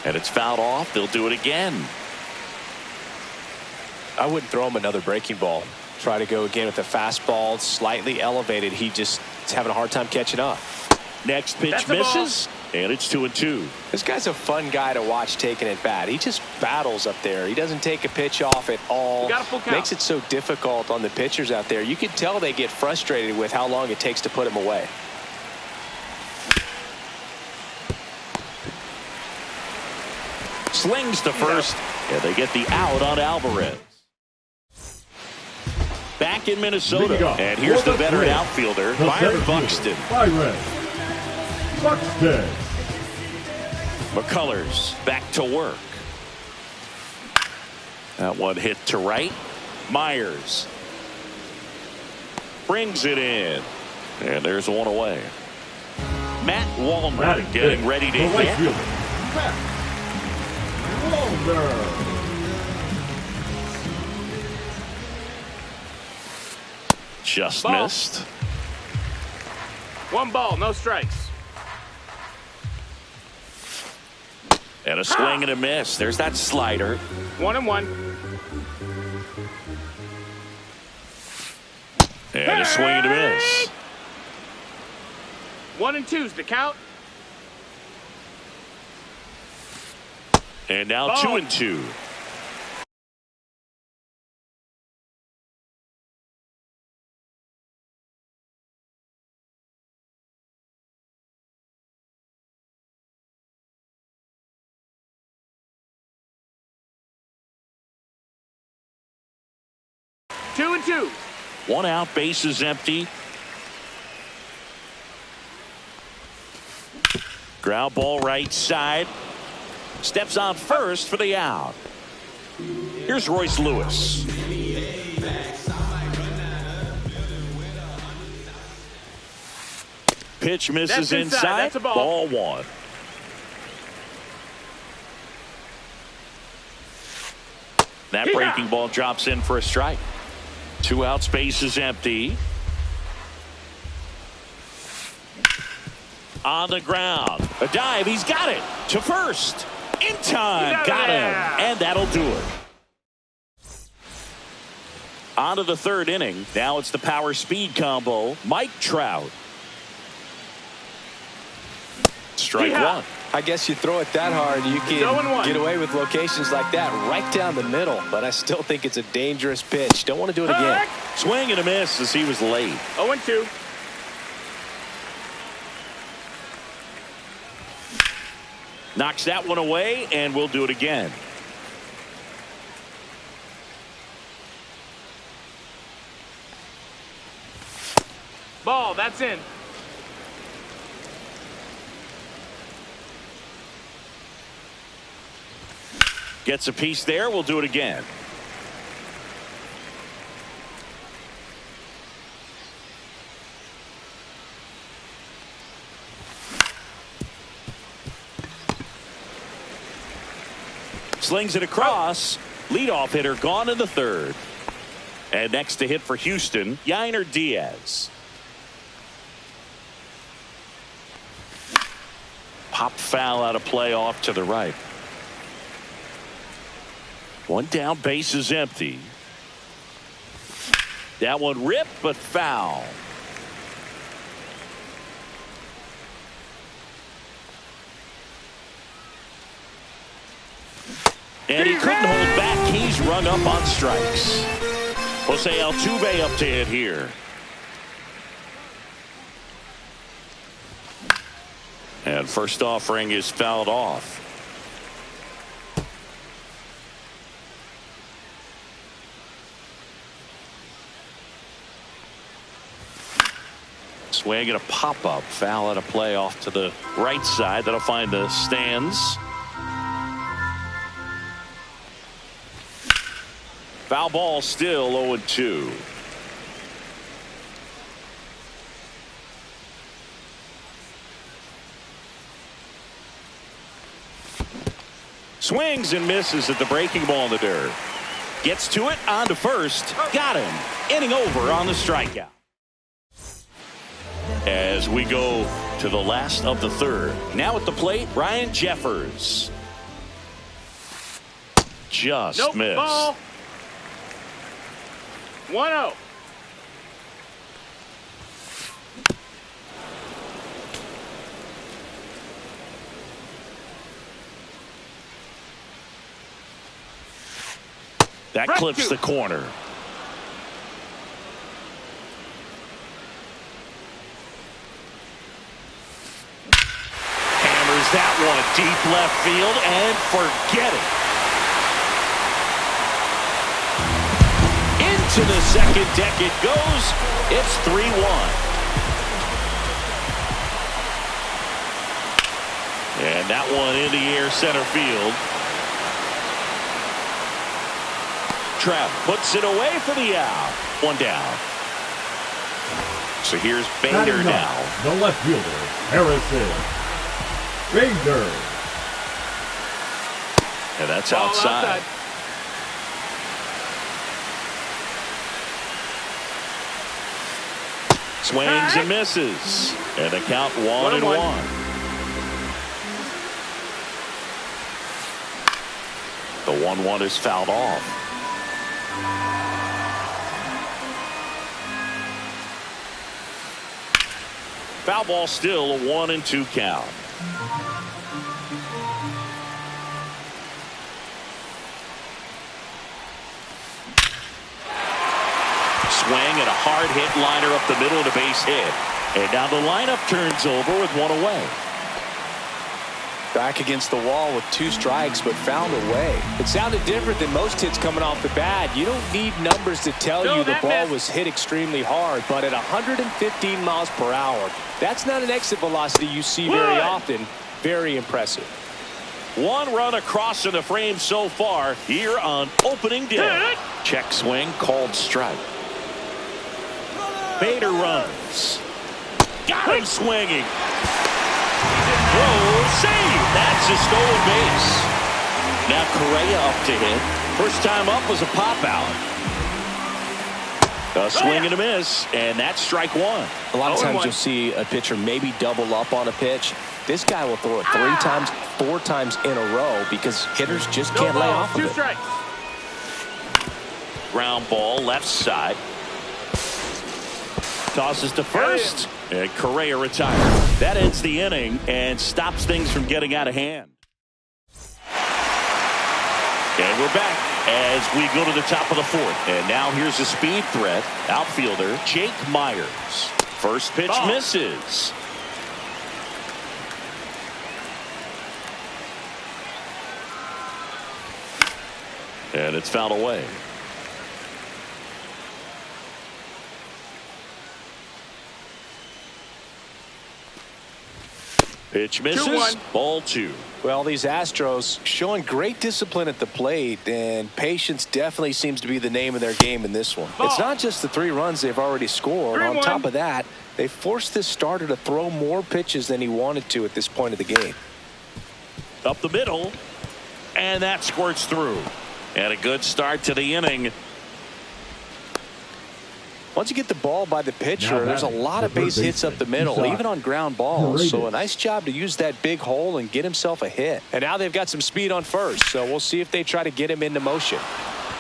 And it's fouled off. They'll do it again. I wouldn't throw him another breaking ball. Try to go again with the fastball, slightly elevated. He just is having a hard time catching up. Next pitch misses, and it's 2-2. This guy's a fun guy to watch taking at bat. He just battles up there. He doesn't take a pitch off at all. Got a full count. Makes it so difficult on the pitchers out there. You can tell they get frustrated with how long it takes to put him away. Slings to first, and they get the out on Alvarez. Back in Minnesota, and here's the veteran outfielder, Byron Buxton. McCullers back to work. That one hit to right. Myers brings it in, and there's one away. Matt Wallner getting ready to hit. Just missed. 1 ball, no strikes. And a swing and a miss. There's that slider. 1-1. And a swing and a miss. 1-2's the count. And now 2-2. Two and two. 1 out, bases empty. Ground ball right side. Steps on first for the out. Here's Royce Lewis. Pitch misses inside. That's a ball. Ball 1. That breaking ball drops in for a strike. 2 outs, base is empty. On the ground. A dive. He's got it. To first. In time. Got him. And that'll do it. On to the 3rd inning. Now it's the power speed combo. Mike Trout. Strike 1. I guess you throw it that hard, you can get away with locations like that right down the middle. But I still think it's a dangerous pitch. Don't want to do it again. Swing and a miss as he was late. 0-2. Knocks that one away, and we'll do it again. Ball, that's in. Gets a piece there. We'll do it again. Slings it across. Leadoff hitter gone in the 3rd. And next to hit for Houston, Yainer Diaz. Pop foul out of play off to the right. 1 down, base is empty. That one ripped, but foul. And he couldn't hold back. He's rung up on strikes. Jose Altuve up to hit here. And first offering is fouled off. Swing and a pop-up. Foul at a play off to the right side. That'll find the stands. Foul ball still 0-2. Swings and misses at the breaking ball in the dirt. Gets to it, on to first. Got him. Inning over on the strikeout. As we go to the last of the third. Now at the plate, Ryan Jeffers. Just missed. Ball. 1-0. That clips the corner. Hammers that one deep left field and forget it. Into the second deck it goes. It's 3-1. And that one in the air center field. Trapp puts it away for the out. One down. So here's Bader now. The left fielder, Harrison Bader. And that's outside. Swings and misses. And the count 1-1. The 1-1 is fouled off. Foul ball still a 1-2 count. Swing and a hard hit liner up the middle and a base hit. And now the lineup turns over with one away. Back against the wall with 2 strikes, but found a way. It sounded different than most hits coming off the bat. You don't need numbers to tell you the ball was hit extremely hard, but at 115 miles per hour, that's not an exit velocity you see very often. Very impressive. 1 run across in the frame so far here on opening day. Check swing, called strike. Bader runs. Got him swinging. Throw, save. That's a stolen base. Now Correa up to hit. First time up was a pop out. A swing and a miss, and that's strike 1. A lot of times you'll see a pitcher maybe double up on a pitch. This guy will throw it 3 times, 4 times in a row because hitters just can't lay off of 2 it. strikes. Ground ball left side. Tosses to first, and Correa retired. That ends the inning and stops things from getting out of hand. And we're back as we go to the top of the 4th. And now here's a speed threat. Outfielder Jake Myers. First pitch misses. And it's fouled away. Pitch misses. 2-1. Ball 2. Well, these Astros showing great discipline at the plate, and patience definitely seems to be the name of their game in this one. It's not just the 3 runs they've already scored. 3-1. On top of that, they forced this starter to throw more pitches than he wanted to at this point of the game. Up the middle, and that squirts through. And a good start to the inning. Once you get the ball by the pitcher, there's a lot of base hits up the middle, even on ground balls. So a nice job to use that big hole and get himself a hit. And now they've got some speed on first, so we'll see if they try to get him into motion.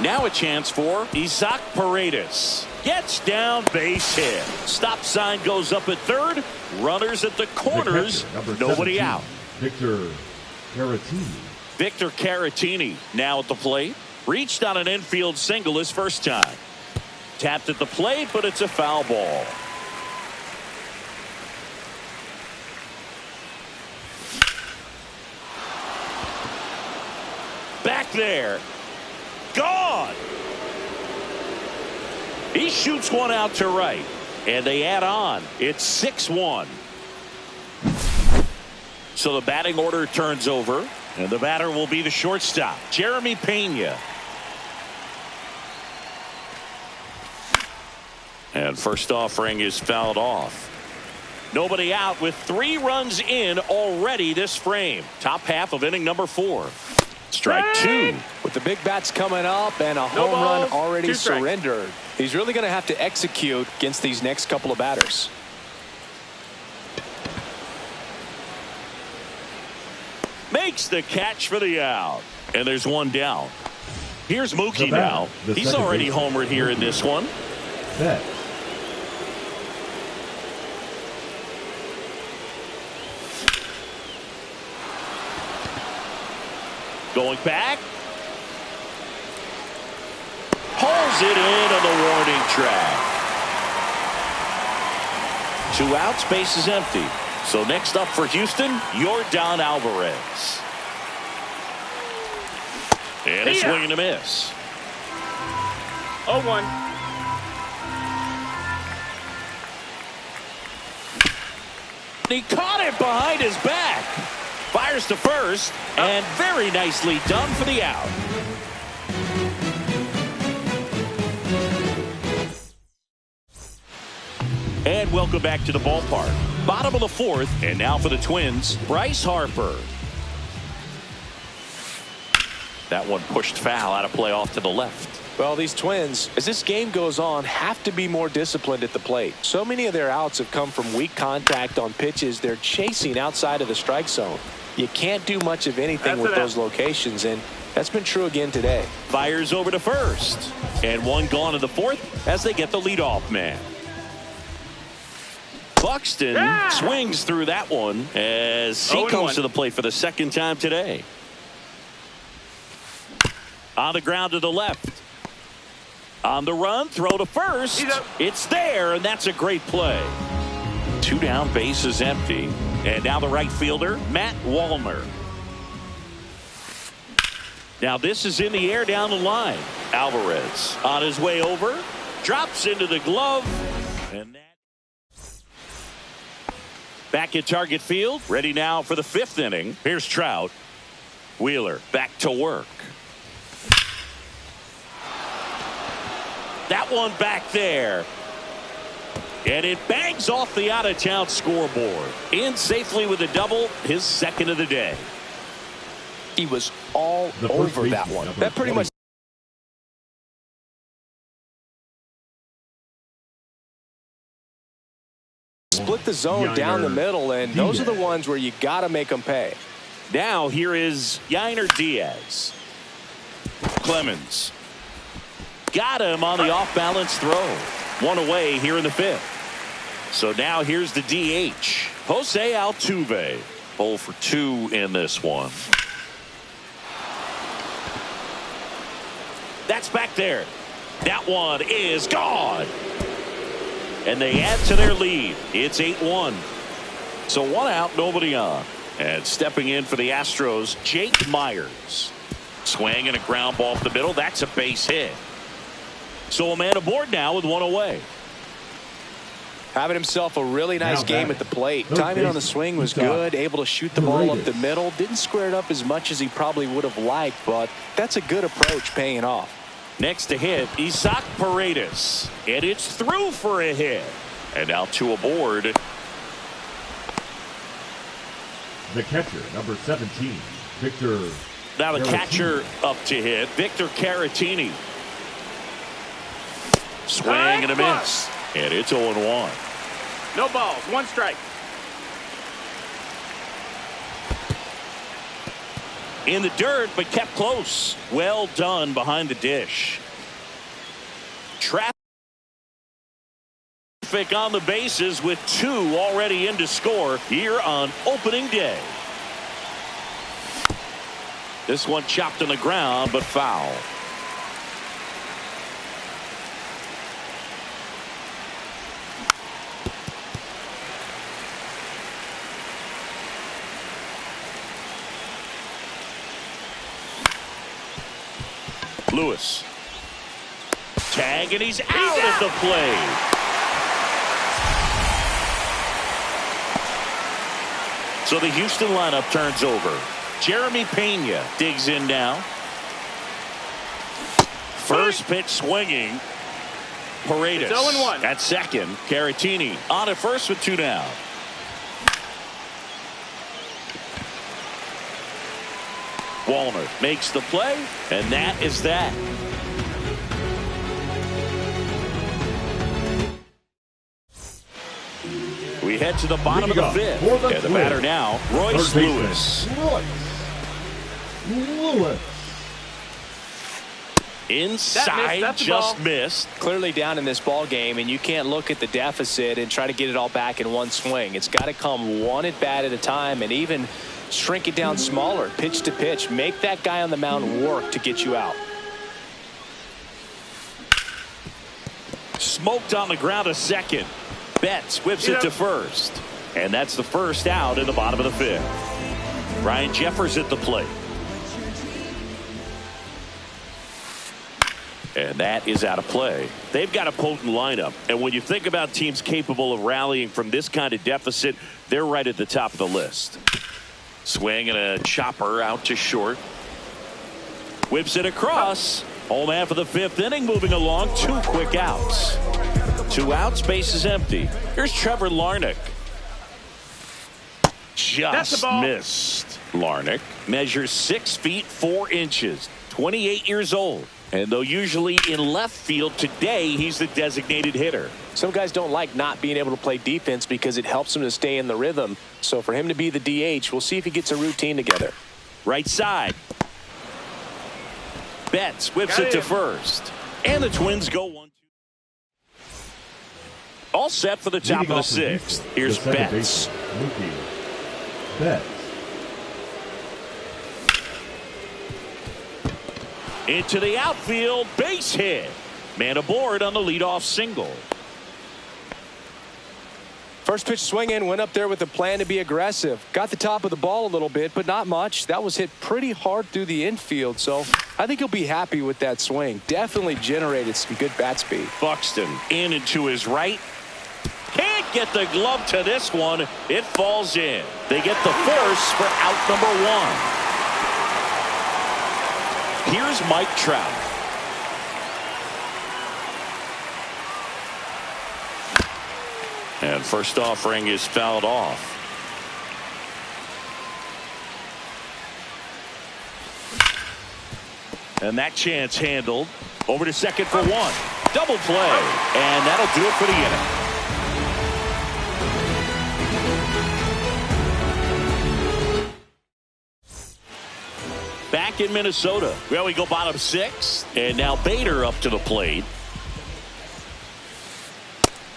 Now a chance for Isaac Paredes. Gets down, base hit. Stop sign goes up at third. Runners at the corners. Nobody out. Victor Caratini. Victor Caratini now at the plate. Reached on an infield single his first time. Tapped at the plate, but it's a foul ball. Back there. Gone. He shoots one out to right. And they add on. It's 6-1. So the batting order turns over. And the batter will be the shortstop, Jeremy Pena. And first offering is fouled off. Nobody out with 3 runs in already this frame. Top half of inning number 4. Strike 2. With the big bats coming up and a No home run balls, already 2 strikes. surrendered, he's really going to have to execute against these next couple of batters. Makes the catch for the out. And there's 1 down. Here's Mookie The now. bat, the He's second already baseman. homered here in this one. Set. Going back. Pulls it in on the warning track. 2 outs, base is empty. So next up for Houston, Yordan Alvarez. And a See ya. swing and a miss. 0-1. He caught it behind his back. Fires to first, and very nicely done for the out. And welcome back to the ballpark. Bottom of the 4th, and now for the Twins, Bryce Harper. That one pushed foul out of play off to the left. Well, these Twins, as this game goes on, have to be more disciplined at the plate. So many of their outs have come from weak contact on pitches they're chasing outside of the strike zone. You can't do much of anything with those locations, and that's been true again today. Fires over to first, and 1 gone in the 4th as they get the leadoff man. Buxton swings through that one as he comes to the plate for the 2nd time today. On the ground to the left. On the run, throw to first. It's there, and that's a great play. 2 down, base is empty. And now the right fielder, Matt Wallner. Now this is in the air down the line. Alvarez on his way over. Drops into the glove. And that back at target field. Ready now for the 5th inning. Here's Trout. Wheeler back to work. That one back there. And it bangs off the out-of-town scoreboard. In safely with a double, his 2nd of the day. He was all over that one. That pretty much split the zone down the middle, and those are the ones where you got to make them pay. Now here is Yainer Diaz. Clemens. Got him on the off-balance throw. 1 away here in the 5th. So now here's the DH. Jose Altuve. 0 for 2 in this one. That's back there. That one is gone. And they add to their lead. It's 8-1. So 1 out, nobody on. And stepping in for the Astros, Jake Myers. Swing and a ground ball up the middle. That's a base hit. So a man aboard now with 1 away. Having himself a really nice game at the plate. Timing on the swing was good. Able to shoot the ball up the middle. Didn't square it up as much as he probably would have liked, but that's a good approach paying off. Next to hit, Isaac Paredes. And it's through for a hit. And now 2 aboard. The catcher, number 17, Victor. Now the Caratini. catcher up to hit, Victor Caratini. Swing and a miss. And it's 0-1. No balls, 1 strike. In the dirt, but kept close. Well done behind the dish. Traffic on the bases with 2 already in to score here on opening day. This one chopped on the ground, but foul. Lewis. Tag, and he's out at the plate. So the Houston lineup turns over. Jeremy Pena digs in now. First pitch swinging. Paredes It's 0-1. at second. Caratini on at first with 2 down. Wallner makes the play, and that is that. We head to the bottom of the fifth. And the batter now, Royce Lewis. Inside, that's just missed. Clearly down in this ball game, and you can't look at the deficit and try to get it all back in one swing. It's got to come one at bat at a time, and even shrink it down smaller, pitch to pitch. Make that guy on the mound work to get you out. Smoked on the ground to second. Betts whips it to first. And that's the first out in the bottom of the fifth. Ryan Jeffers at the plate. And that is out of play. They've got a potent lineup. And when you think about teams capable of rallying from this kind of deficit, they're right at the top of the list. Swing and a chopper out to short. Whips it across. Home half of the fifth inning moving along. 2 quick outs. 2 outs, base is empty. Here's Trevor Larnach. Just missed. Larnach measures 6 feet 4 inches. 28 years old. And though usually in left field, today he's the designated hitter. Some guys don't like not being able to play defense because it helps them to stay in the rhythm. So for him to be the DH, we'll see if he gets a routine together. Right side. Betts whips it to first. And the Twins go 1-2. All set for the top of the sixth. Here's Betts. Into the outfield, base hit. Man aboard on the leadoff single. First pitch swing in, went up there with a plan to be aggressive. Got the top of the ball a little bit, but not much. That was hit pretty hard through the infield, so I think he'll be happy with that swing. Definitely generated some good bat speed. Buxton in and to his right. Can't get the glove to this one. It falls in. They get the force for out number 1. Here's Mike Trout. And first offering is fouled off. And that chance handled. Over to second for 1. Double play. And that'll do it for the inning. Back in Minnesota. Well, we go bottom 6. And now Bader up to the plate.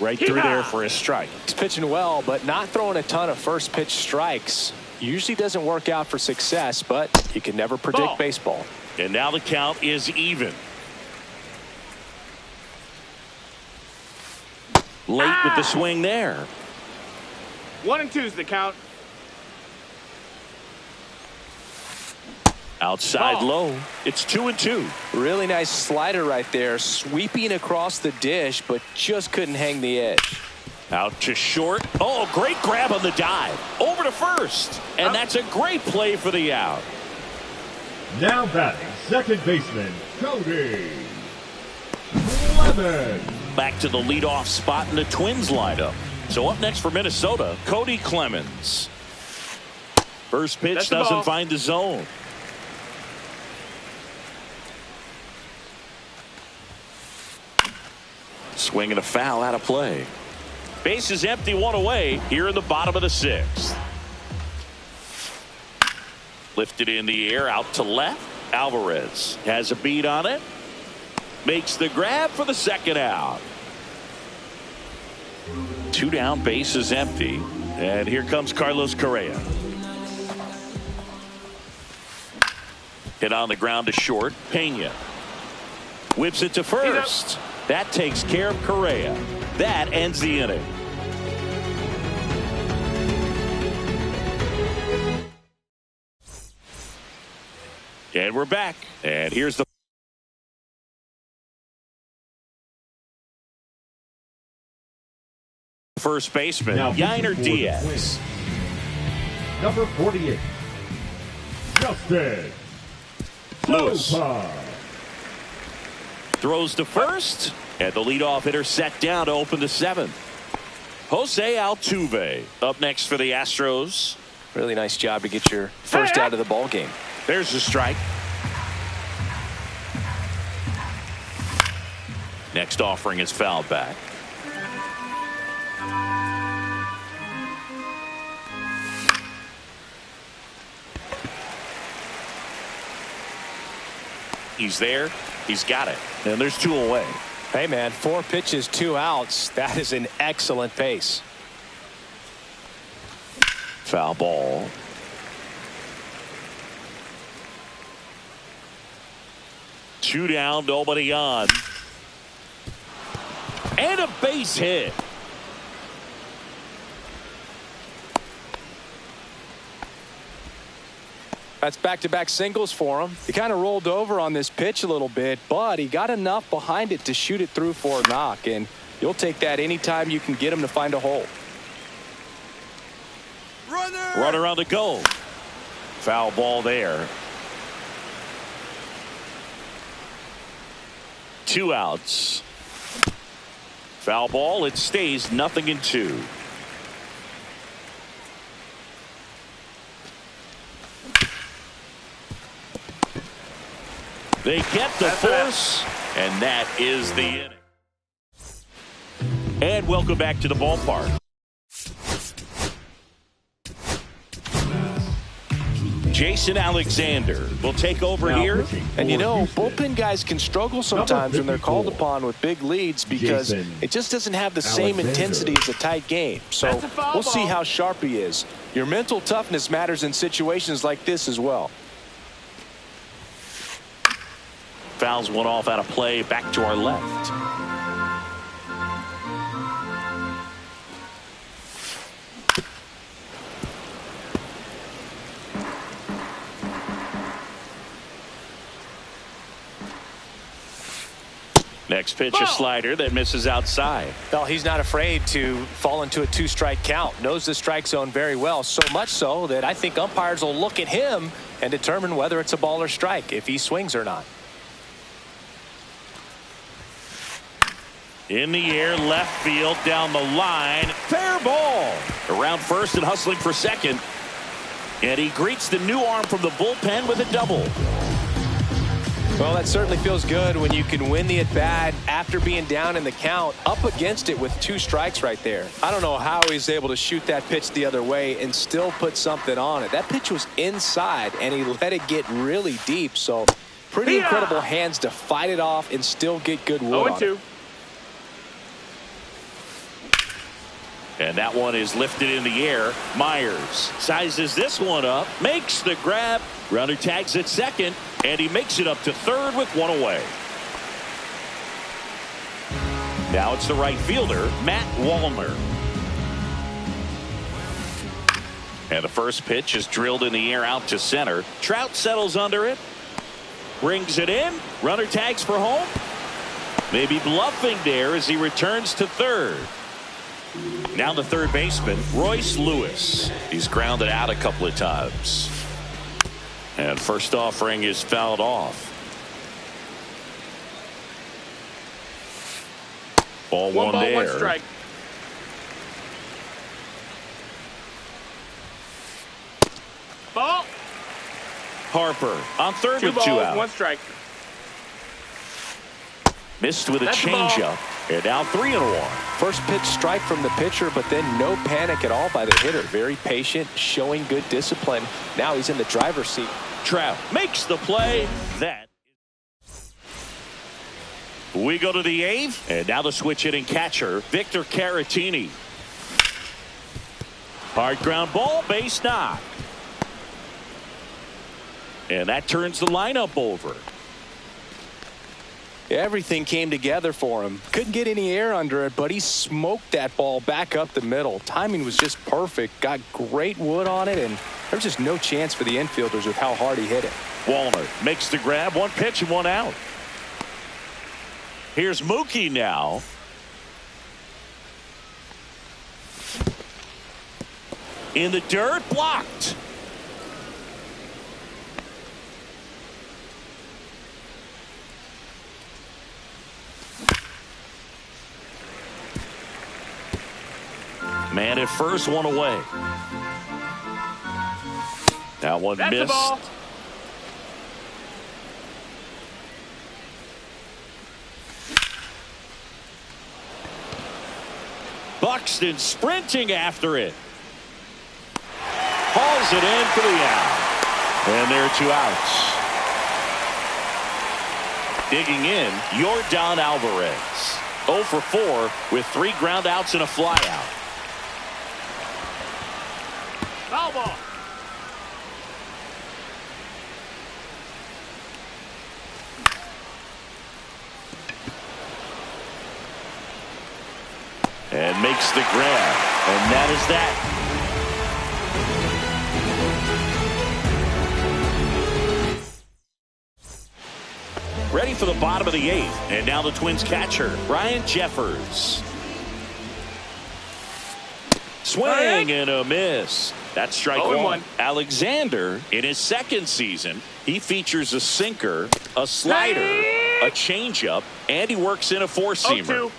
Right through there for a strike. He's pitching well, but not throwing a ton of first pitch strikes. Usually doesn't work out for success, but you can never predict baseball. And now the count is even. Late with the swing there. 1-2's the count. Outside low. It's 2-2. Really nice slider right there. Sweeping across the dish, but just couldn't hang the edge. Out to short. Oh, great grab on the dive. Over to first. And that's a great play for the out. Now batting, second baseman, Cody Clemens. Back to the leadoff spot in the Twins lineup. So up next for Minnesota, Cody Clemens. First pitch doesn't find the zone. Swing and a foul out of play. Base is empty, 1 away here in the bottom of the 6th. Lifted in the air out to left. Alvarez has a beat on it. Makes the grab for the second out. 2 down, base is empty. And here comes Carlos Correa. Hit on the ground to short. Pena whips it to first. That takes care of Correa. That ends the inning. And we're back. And here's the first baseman, Yainer Diaz. Number 48, Justin Lewis. Lopez. Throws to first. And the leadoff hitter set down to open the seventh. Jose Altuve up next for the Astros. Really nice job to get your first out of the ball game. There's the strike. Next offering is fouled back. He's there. He's got it. And there's 2 away. Hey, man, 4 pitches, 2 outs. That is an excellent pace. Foul ball. Two down, nobody on. And a base hit. That's back-to-back singles for him. He kind of rolled over on this pitch a little bit, but he got enough behind it to shoot it through for a knock, and you'll take that anytime you can get him to find a hole. Runner on the go. Foul ball there. 2 outs. Foul ball. It stays 0-2. They get the force, and that is the inning. And welcome back to the ballpark. Jason Alexander will take over here. And you know, bullpen guys can struggle sometimes when they're called upon with big leads because it just doesn't have the same intensity as a tight game. So we'll see how sharp he is. Your mental toughness matters in situations like this as well. Fouls one off out of play, back to our left. Next pitch, a slider that misses outside. Well, he's not afraid to fall into a 2-strike count. Knows the strike zone very well, so much so that I think umpires will look at him and determine whether it's a ball or strike, if he swings or not. In the air, left field, down the line. Fair ball. Around first and hustling for second. And he greets the new arm from the bullpen with a double. Well, that certainly feels good when you can win the at-bat after being down in the count, up against it with 2 strikes right there. I don't know how he's able to shoot that pitch the other way and still put something on it. That pitch was inside, and he let it get really deep. So pretty incredible hands to fight it off and still get good wood on it. And that one is lifted in the air. Myers sizes this one up, makes the grab. Runner tags at second, and he makes it up to third with 1 away. Now it's the right fielder, Matt Wallner. And the first pitch is drilled in the air out to center. Trout settles under it. Brings it in. Runner tags for home. Maybe bluffing there as he returns to third. Now the third baseman, Royce Lewis. He's grounded out a couple of times. And first offering is fouled off. Ball one there. 1 strike. Ball. Harper on third with 2 2 balls, out. 1 strike. Missed with a changeup. And now 3-1. First pitch strike from the pitcher, but then no panic at all by the hitter. Very patient, showing good discipline. Now he's in the driver's seat. Trout makes the play. That. We go to the 8th. And now the switch hitting catcher, Victor Caratini. Hard ground ball, base knock. And that turns the lineup over. Everything came together for him. Couldn't get any air under it, but he smoked that ball back up the middle. Timing was just perfect. Got great wood on it, and there's just no chance for the infielders with how hard he hit it. Wallner makes the grab. 1 pitch and 1 out. Here's Mookie now. In the dirt, blocked. Man at first, one away. That one That's missed. the ball. Buxton sprinting after it. Hauls it in for the out. And there are 2 outs. Digging in, Yordan Alvarez. 0 for 4 with 3 ground outs and a flyout. Foul ball. And makes the grab. And that is that. Ready for the bottom of the 8th. And now the Twins catcher, Ryan Jeffers. Swing and a miss. That's strike 1. Alexander, in his 2nd season, he features a sinker, a slider, a changeup, and he works in a 4-seamer.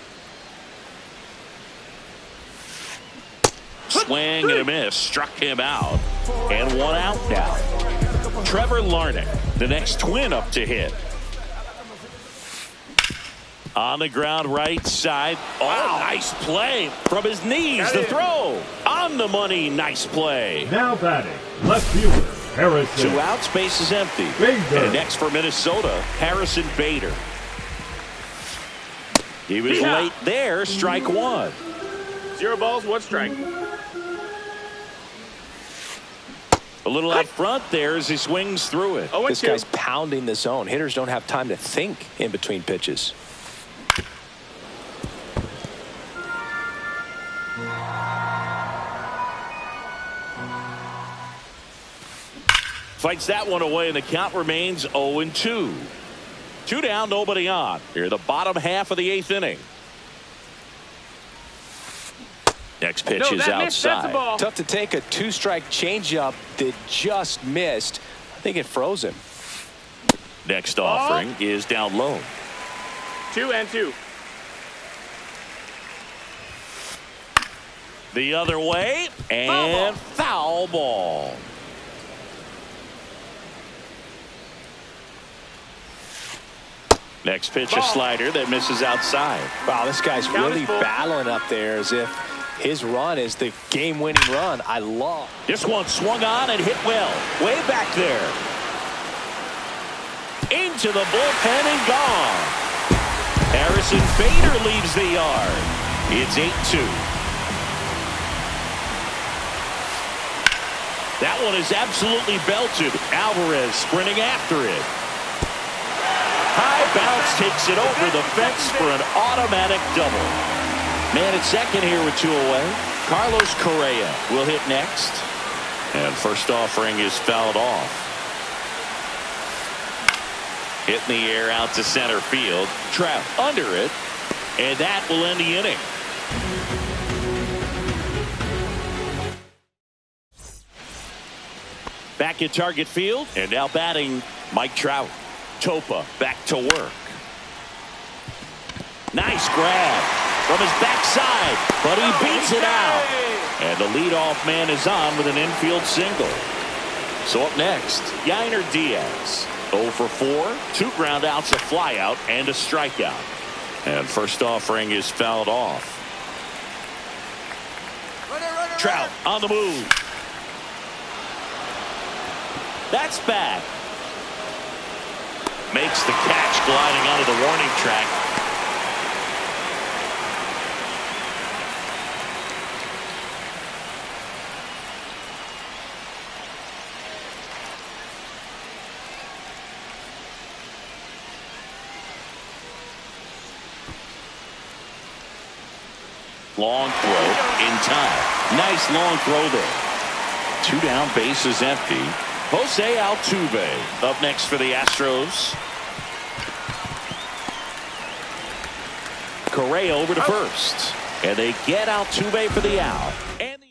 Swing and a miss. Struck him out. And 1 out now. Trevor Larnach, the next Twin up to hit. On the ground right side. Oh, nice play. From his knees, the throw. On the money, nice play. Now batting, left fielder, Harrison. 2 outs, base is empty. Bader. And next for Minnesota, Harrison Bader. He was late there, strike 1. 0 balls, 1 strike. A little out front there as he swings through it. This guy's pounding the zone. Hitters don't have time to think in between pitches. Fights that one away, and the count remains 0-2. 2 down, nobody on. Here, the bottom half of the 8th inning. Next pitch is outside. Tough to take a 2-strike changeup that just missed. I think it froze him. Next offering is down low. 2-2. The other way, and foul ball. Next pitch, a slider that misses outside. Wow, this guy's really battling up there as if his run is the game-winning run. I love. This one swung on and hit well. Way back there. Into the bullpen and gone. Harrison Bader leaves the yard. It's 8-2. That one is absolutely belted. Alvarez sprinting after it. High bounce takes it over the fence for an automatic double. Man at second here with 2 away. Carlos Correa will hit next. And first offering is fouled off. Hit in the air out to center field. Trout under it. And that will end the inning. Back at target field. And now batting Mike Trout. Topa back to work. Nice grab from his backside, but he beats it out. And the leadoff man is on with an infield single. So up next, Yainer Diaz. 0 for 4, 2 ground outs, a flyout, and a strikeout. And first offering is fouled off. Trout on the move. That's back. Makes the catch gliding onto the warning track. Long throw in time. Nice long throw there. 2 down, base is empty. Jose Altuve up next for the Astros. Correa over to first. And they get Altuve for the out. And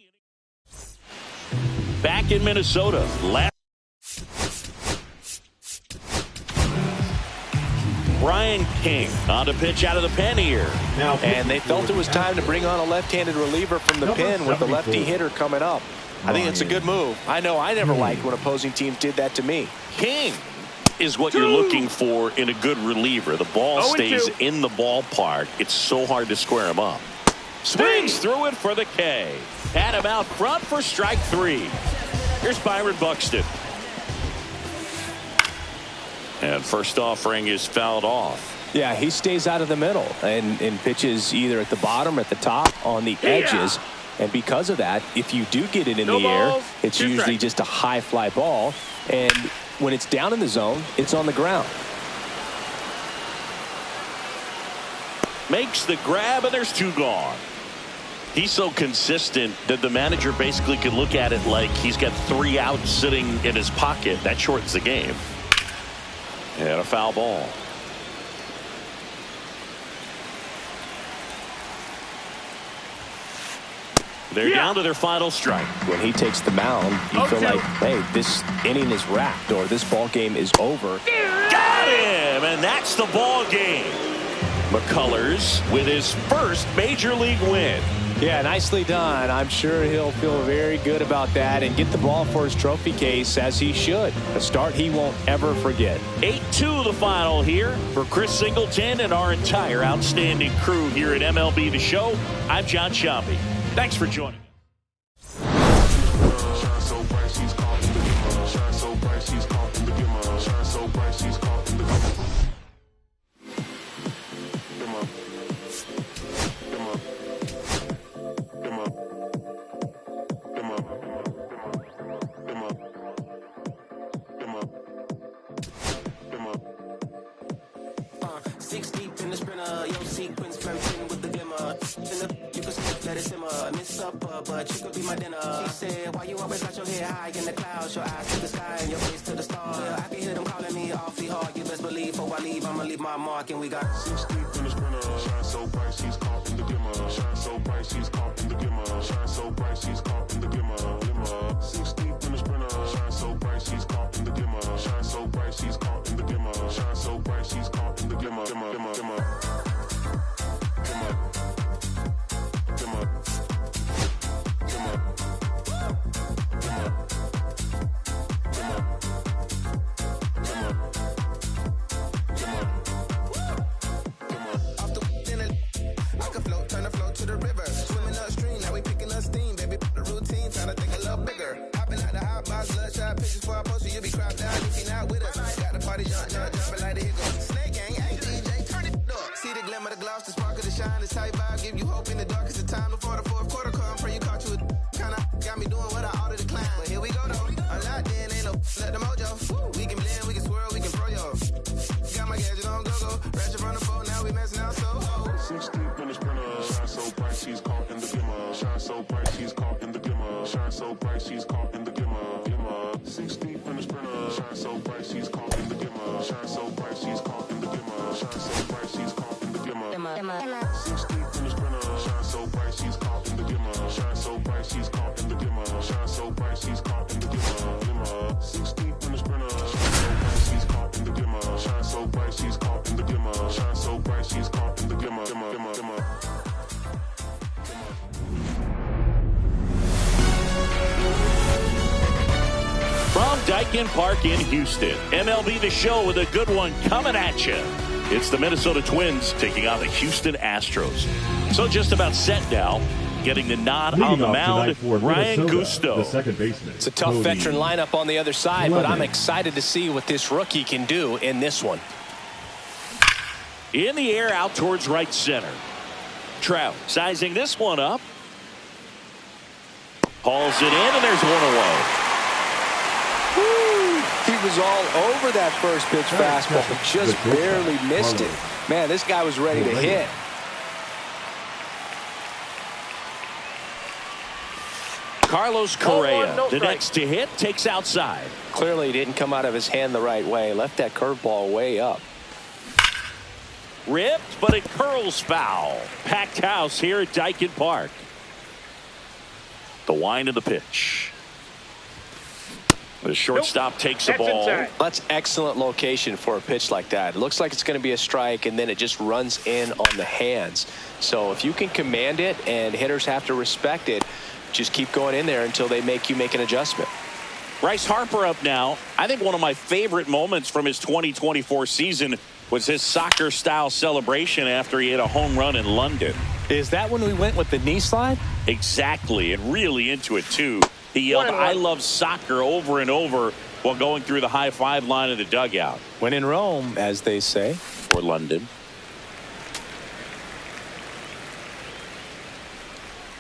back in Minnesota. Brian King on the pitch out of the pen here. And they felt it was time to bring on a left-handed reliever from the pen with the lefty hitter coming up. I think it's a good move. I know I never liked when opposing teams did that to me. King is what you're looking for in a good reliever. The ball stays in the ballpark. It's so hard to square him up. Swings through it for the K. Had him out front for strike 3. Here's Byron Buxton. And first offering is fouled off. Yeah, he stays out of the middle and pitches either at the bottom or at the top on the edges. And because of that, if you do get it in the air, it's usually just a high fly ball. And when it's down in the zone, it's on the ground. Makes the grab, and there's 2 gone. He's so consistent that the manager basically could look at it like he's got 3 outs sitting in his pocket. That shortens the game. And a foul ball. They're down to their final strike. When he takes the mound, you feel like, hey, this inning is wrapped or this ball game is over. Got him, and that's the ball game. McCullers with his first major league win. Yeah, nicely done. I'm sure he'll feel very good about that and get the ball for his trophy case, as he should. A start he won't ever forget. 8-2 the final here for Chris Singleton and our entire outstanding crew here at MLB The Show. I'm John Sciambi. Thanks for joining. But you could be my dinner. She said, why you always got your head high in the clouds, your eyes to the sky and your face to the stars? Yeah, I can hear them calling me awfully hard. You best believe before I leave, I'ma leave my mark. And we got 6 deep in the sprinter. Shine so bright, she's caught in the glimmer. Shine so bright, she's caught in the glimmer. Shine so bright, she's caught in the glimmer. 6 deep in the sprinter. Shine so bright, she's caught in the glimmer. Shine so bright, she's caught in the glimmer. Shine so bright, she's caught in the glimmer. Daikin Park in Houston. MLB The Show with a good one coming at you. It's the Minnesota Twins taking on the Houston Astros. So just about set now. Getting the nod on the mound, Ryan Gusto. The second baseman. It's a tough veteran lineup on the other side, but I'm excited to see what this rookie can do in this one. In the air out towards right center. Trout sizing this one up. Hauls it in, and there's one away. He was all over that first pitch fastball, but just barely missed it. Man, this guy was ready to hit. Carlos Correa, the next to hit, takes outside. Clearly didn't come out of his hand the right way. Left that curveball way up. Ripped, but it curls foul. Packed house here at Daikin Park. The wind of the pitch. The shortstop takes the That's ball. inside. That's excellent location for a pitch like that. It looks like it's going to be a strike, and then it just runs in on the hands. So if you can command it and hitters have to respect it, just keep going in there until they make you make an adjustment. Bryce Harper up now. I think one of my favorite moments from his 2024 season was his soccer-style celebration after he hit a home run in London. Is that when we went with the knee slide? Exactly, and really into it, too. He yelled, "I love soccer," over and over while going through the high-five line of the dugout. When in Rome, as they say. Or London.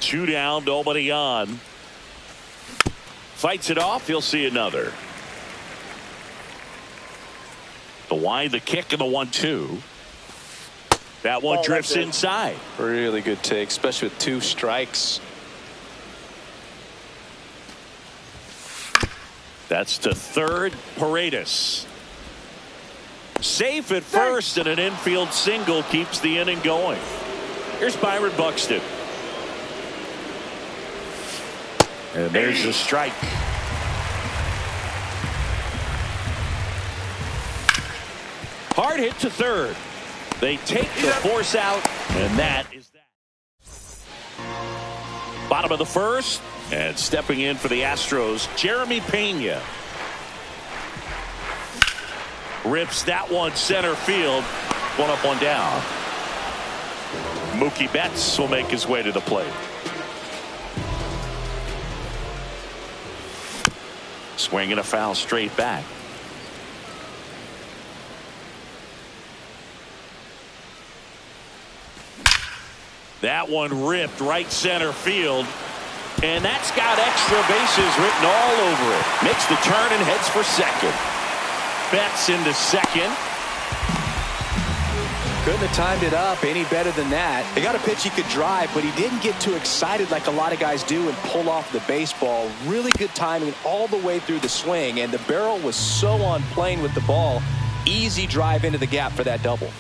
2 down, nobody on. Fights it off, he'll see another. The wide, the kick, and the 1-2. That one drifts inside. Really good take, especially with 2 strikes. That's to third. Paredes. Safe at first, and an infield single keeps the inning going. Here's Byron Buxton. And there's the strike. Hard hit to third. They take the force out, and that is that. Bottom of the first, and stepping in for the Astros, Jeremy Pena. Rips that one center field. 1 up, 1 down. Mookie Betts will make his way to the plate. Swing and a foul straight back. That one ripped right center field. And that's got extra bases written all over it. Makes the turn and heads for second. Betts into second. Couldn't have timed it up any better than that. He got a pitch he could drive, but he didn't get too excited like a lot of guys do and pull off the baseball. Really good timing all the way through the swing, and the barrel was so on plane with the ball. Easy drive into the gap for that double.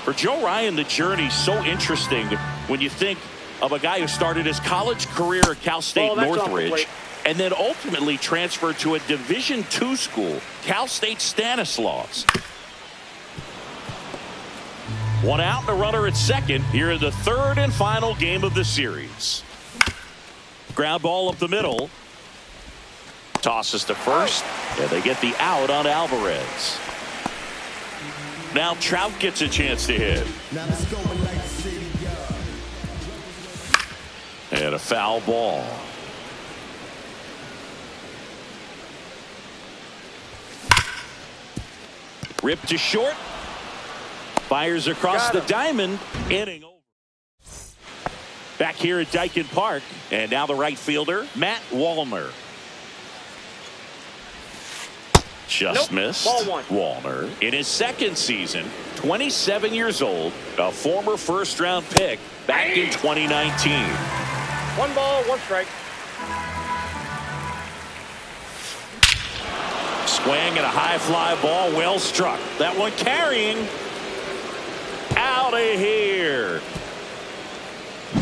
For Joe Ryan, the journey's so interesting when you think of a guy who started his college career at Cal State Northridge and then ultimately transferred to a Division II school, Cal State Stanislaus. 1 out and a runner at second here in the third and final game of the series. Ground ball up the middle. Tosses to first, and they get the out on Alvarez. Now Trout gets a chance to hit. And a foul ball. Ripped to short. Fires across the diamond. Inning over. Back here at Dyken Park. And now the right fielder, Matt Wallner. Just missed. Ball 1. Wallner in his second season, 27 years old, a former first-round pick back in 2019. 1 ball, 1 strike. Swing and a high fly ball, well struck. That one carrying. Out of here.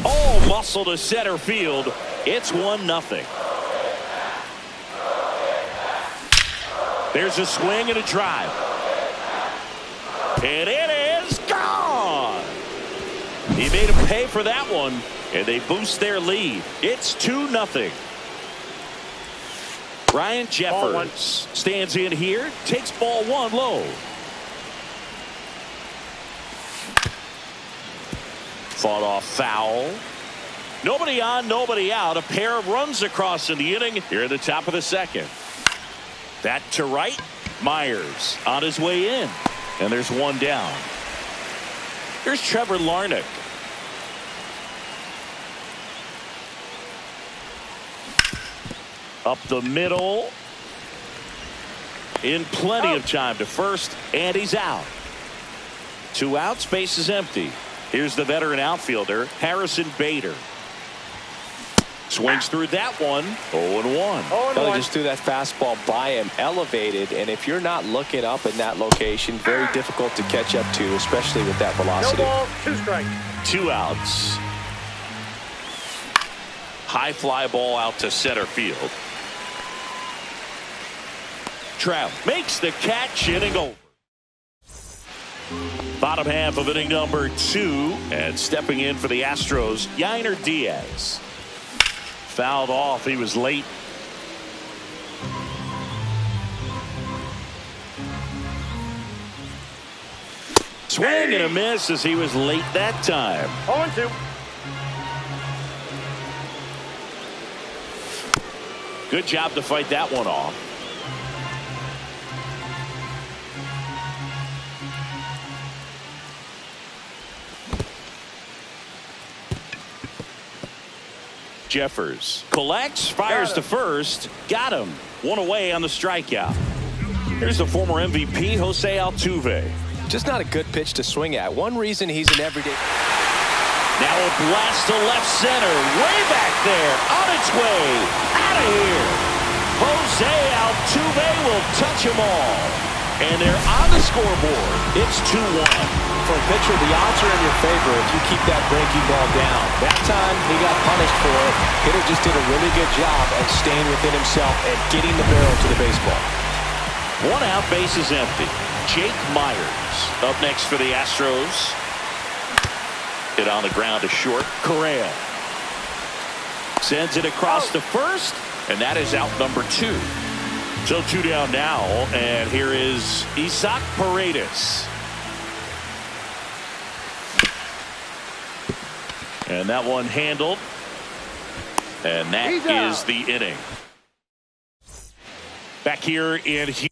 All muscle to center field. It's 1-0. There's a swing and a drive. And it is gone. He made him pay for that one, and they boost their lead. It's 2-0. Ryan Jeffers stands in here, takes ball 1 low. Fought off foul. Nobody on, nobody out. A pair of runs across in the inning here at the top of the second. That to right. Myers on his way in. And there's 1 down. Here's Trevor Larnach. Up the middle. In plenty of time to first. And he's out. 2 outs. Base is empty. Here's the veteran outfielder, Harrison Bader. Swings through that one. 0-1. Well, just threw that fastball by him, elevated, and if you're not looking up in that location, very difficult to catch up to, especially with that velocity. 2 ball, 2 strike. 2 outs. High fly ball out to center field. Trout makes the catch, inning over. Bottom half of inning number 2, and stepping in for the Astros, Jay31rodriguez. Fouled off. He was late. Swing and a miss as he was late that time. 0-2. Good job to fight that one off. Jeffers collects, fires to first, got him. One away on the strikeout. Here's the former MVP, Jose Altuve. Just not a good pitch to swing at. One reason he's an everyday. Now a blast to left center, way back there, on its way, out of here. Jose Altuve will touch them all. And they're on the scoreboard. It's 2-1. For a pitcher, the odds are in your favor if you keep that breaking ball down. That time, he got punished for it. Hitter just did a really good job of staying within himself and getting the barrel to the baseball. 1 out, base is empty. Jake Myers up next for the Astros. Hit on the ground to short. Correa sends it across to first, and that is out number 2. So 2 down now, and here is Isaac Paredes. And that one handled. And that is the inning. Back here in Houston.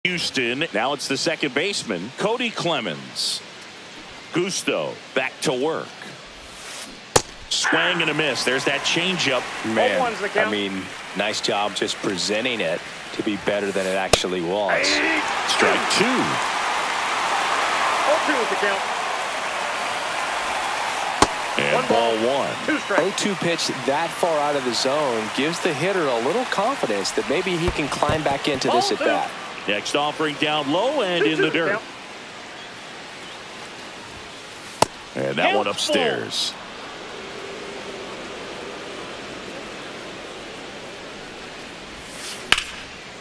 Houston. Now it's the second baseman, Cody Clemens. Gusto back to work. Swing and a miss. There's that changeup. Man, I mean, nice job just presenting it to be better than it actually was. Strike 2. 0-2 with the count. And ball 1. 2 strikes. 0-2 pitch that far out of the zone gives the hitter a little confidence that maybe he can climb back into this at bat. Next offering down low and in the dirt. And that one upstairs.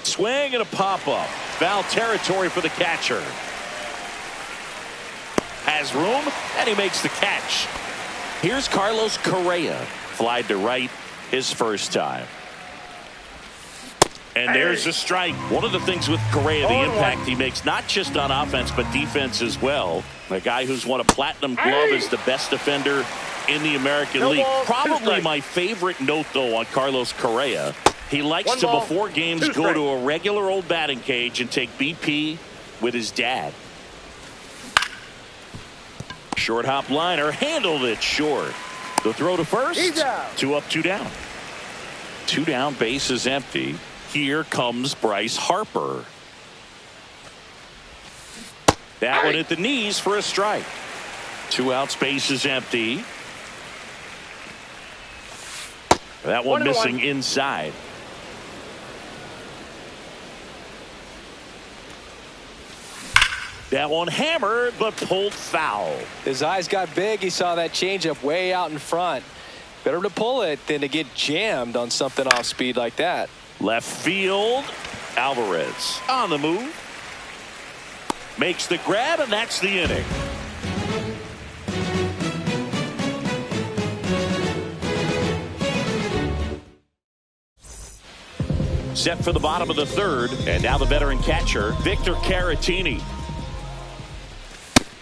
Swing and a pop-up. Foul territory for the catcher. Has room, and he makes the catch. Here's Carlos Correa. Flied to right his first time. And there's a strike. One of the things with Correa, the impact he makes, not just on offense, but defense as well. A guy who's won a platinum glove as the best defender in the American League. Probably my favorite note, though, on Carlos Correa. He likes to, before games, go to a regular old batting cage and take BP with his dad. Short hop liner, handled it short. The throw to first. 2 up, 2 down. 2 down, base is empty. Here comes Bryce Harper. That one at the knees for a strike. 2 outs, base is empty. That one missing inside. That one hammered but pulled foul. His eyes got big. He saw that changeup way out in front. Better to pull it than to get jammed on something off speed like that. Left field. Alvarez on the move. Makes the grab, and that's the inning. Set for the bottom of the third, and now the veteran catcher, Victor Caratini.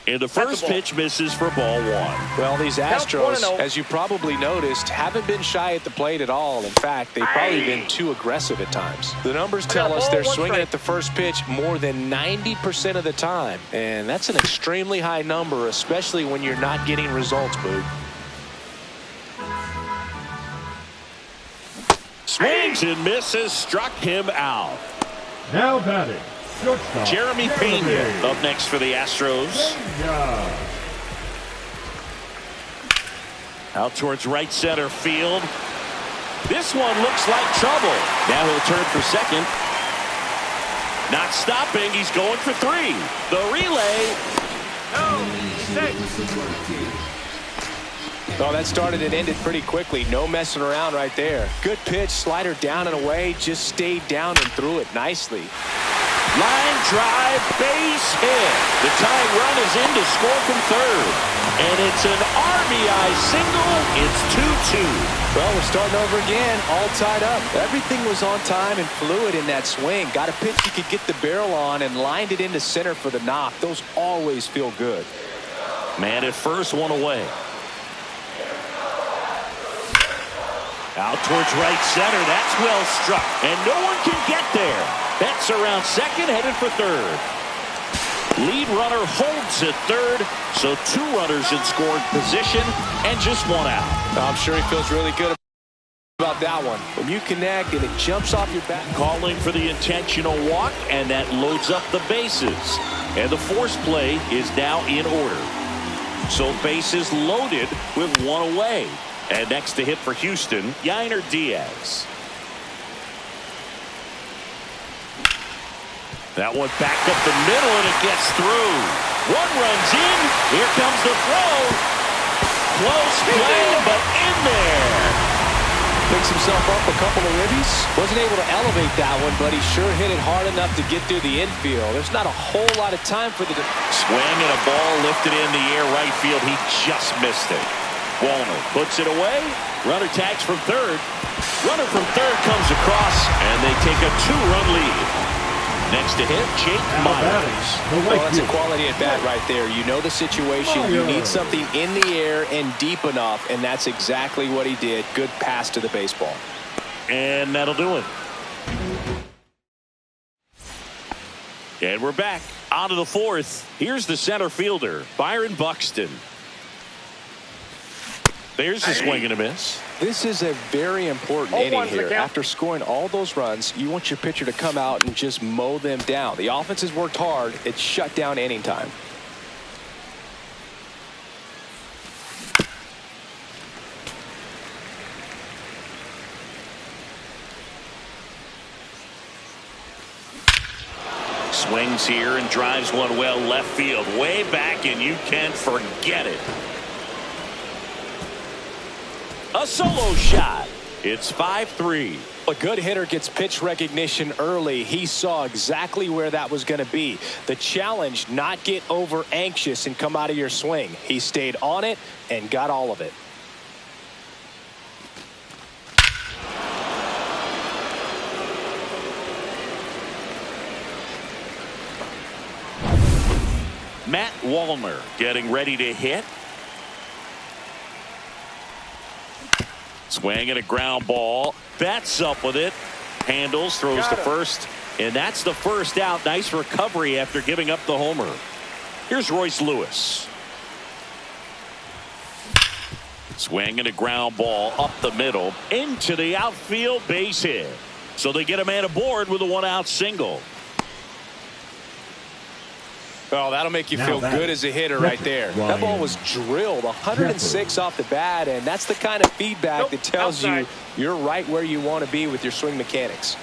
And the first pitch misses for ball 1. Well, these Astros, as you probably noticed, haven't been shy at the plate at all. In fact, they've probably been too aggressive at times. The numbers tell us they're swinging at the first pitch more than 90% of the time. And that's an extremely high number, especially when you're not getting results, Boog. Swings and misses, struck him out. Now batting, shortstop, Jeremy Pena up next for the Astros. Pena. Out towards right center field. This one looks like trouble. Now he'll turn for second. Not stopping. He's going for three. The relay. Oh, that started and ended pretty quickly. No messing around right there. Good pitch. Slider down and away. Just stayed down and threw it nicely. Line drive, base hit. The tying run is in to score from third. And it's an RBI single. It's 2-2. Well, we're starting over again, all tied up. Everything was on time and fluid in that swing. Got a pitch you could get the barrel on and lined it into center for the knock. Those always feel good. Man at first, one away. Out towards right center. That's well struck. And no one can get there. Betts around second, headed for third. Lead runner holds at third, so two runners in scoring position and just one out. I'm sure he feels really good about that one. When you connect and it jumps off your back. Calling for the intentional walk, and that loads up the bases. And the force play is now in order. So bases loaded with one away. And next to hit for Houston, Jay31rodriguez. That one back up the middle, and it gets through. One runs in. Here comes the throw. Close play, but in there. Picks himself up a couple of ribbies. Wasn't able to elevate that one, but he sure hit it hard enough to get through the infield. There's not a whole lot of time for the swing, and a ball lifted in the air right field. He just missed it. Wallner puts it away. Runner tags from third. Runner from third comes across, and they take a two-run lead. Next to him, Jake Myers. Well, that's a quality at bat right there. You know the situation. You need something in the air and deep enough, and that's exactly what he did. Good pass to the baseball. And that'll do it. And we're back. On to the fourth. Here's the center fielder, Byron Buxton. There's a swing and a miss. This is a very important inning here. After scoring all those runs, you want your pitcher to come out and just mow them down. The offense has worked hard. It's shut down inning time. Swings here and drives one well left field. Way back, and you can forget it. A solo shot. It's 5-3. A good hitter gets pitch recognition early. He saw exactly where that was going to be. The challenge, not get over anxious and come out of your swing. He stayed on it and got all of it. Matt Wallner getting ready to hit. Swing and a ground ball. Betts up with it. Handles, throws to first. And that's the first out. Nice recovery after giving up the homer. Here's Royce Lewis. Swing and a ground ball up the middle. Into the outfield, base hit. So they get a man aboard with a one-out single. Oh, that'll make you feel good as a hitter right there. That ball was drilled 106 off the bat, and that's the kind of feedback that tells you you're right where you want to be with your swing mechanics.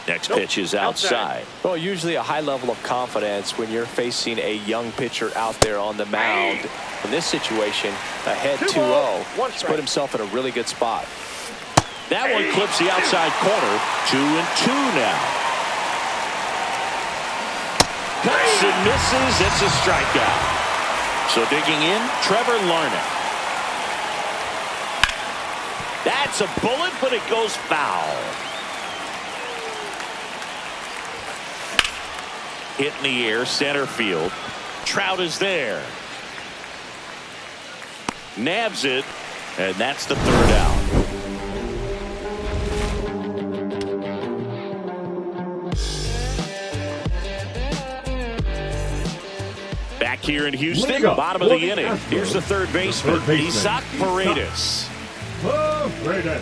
Next pitch is outside. Well, usually a high level of confidence when you're facing a young pitcher out there on the mound. In this situation, ahead 2-0. He's put himself in a really good spot. That one clips the outside corner. 2-2 now. Cuts and misses. It's a strikeout. So digging in, Trevor Larnach. That's a bullet, but it goes foul. Hit in the air, center field. Trout is there. Nabs it, and that's the third out. Back here in Houston, bottom of the inning. Here's the third baseman, Isaac Paredes. the Raiders.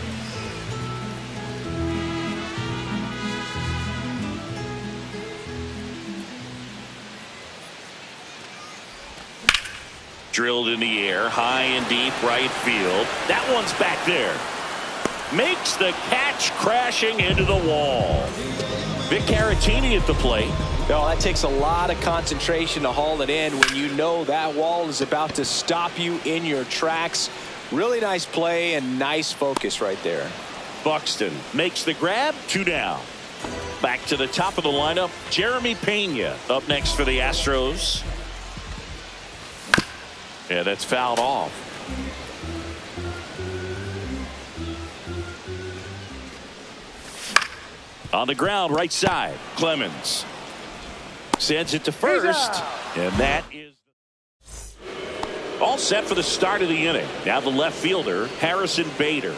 Drilled in the air, high and deep right field. That one's back there. Makes the catch, crashing into the wall. Vic Caratini at the plate. No, that takes a lot of concentration to haul it in when you know that wall is about to stop you in your tracks. Really nice play and nice focus right there. Buxton makes the grab, 2 down. Back to the top of the lineup, Jeremy Pena up next for the Astros. Yeah, that's fouled off. On the ground, right side, Clemens sends it to first, and that is all set for the start of the inning. Now the left fielder, Harrison Bader.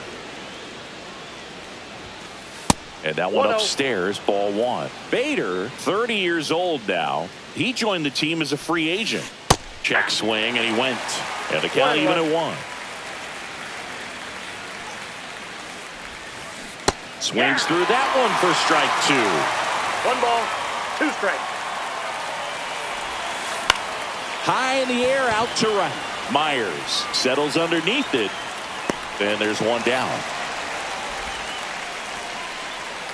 And that one upstairs, ball 1. Bader, 30 years old now. He joined the team as a free agent. Check swing, and he went. And the count even at 1. Swings through that one for strike 2. 1 ball, 2 strikes. High in the air, out to right. Myers settles underneath it. And there's 1 down.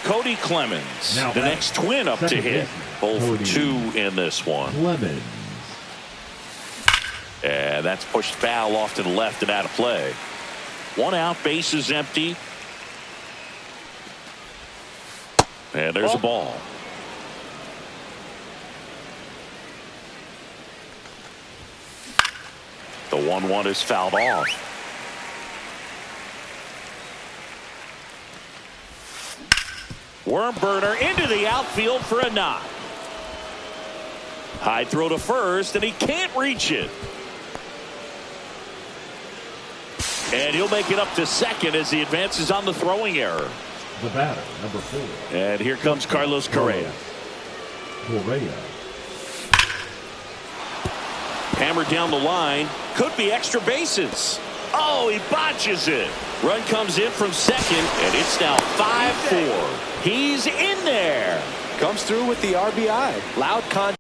Cody Clemens, now the next twin up to hit. 0 for 2 in this one. Clemens. And that's pushed foul off to the left and out of play. 1 out, base is empty. And there's a ball. The 1-1 is fouled off. Worm burner into the outfield for a knock. High throw to first, and he can't reach it. And he'll make it up to second as he advances on the throwing error. The batter, number 4. And here comes Carlos Correa. Hammered down the line. Could be extra bases. Oh, he botches it. Run comes in from second, and it's now 5-4. He's in there. Comes through with the RBI. Loud contact.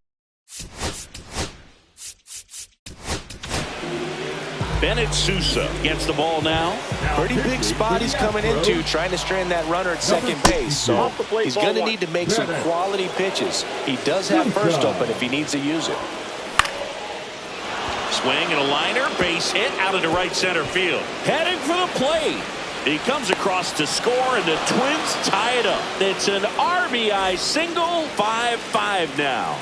Bennett Sousa gets the ball now. Pretty big spot he's coming into, trying to strand that runner at second base. So he's going to need to make some quality pitches. He does have first open if he needs to use it. Swing and a liner, base hit out into right center field. Heading for the plate. He comes across to score, and the Twins tie it up. It's an RBI single, 5-5 now.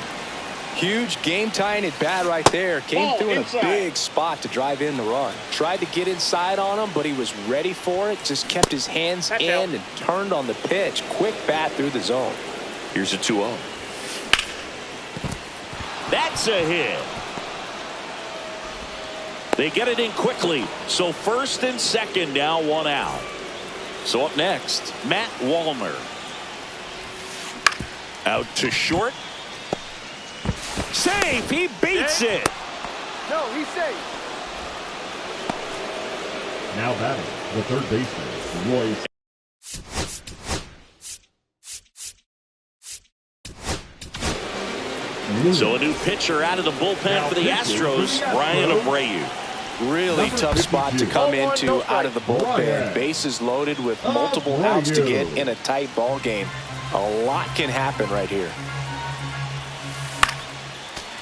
Huge game-tying at bat right there. Came through in a big spot to drive in the run. Tried to get inside on him, but he was ready for it. Just kept his hands in and turned on the pitch. Quick bat through the zone. Here's a 2-0. That's a hit. They get it in quickly. So first and second now, 1 out. So up next, Matt Wallner. Out to short. Safe. He beats it. No, he's safe. Now batting, the third baseman, Royce. So a new pitcher out of the bullpen for the Astros, Brian Abreu. Really tough spot to come into out of the bullpen. Bases loaded with multiple outs to get in a tight ball game. A lot can happen right here.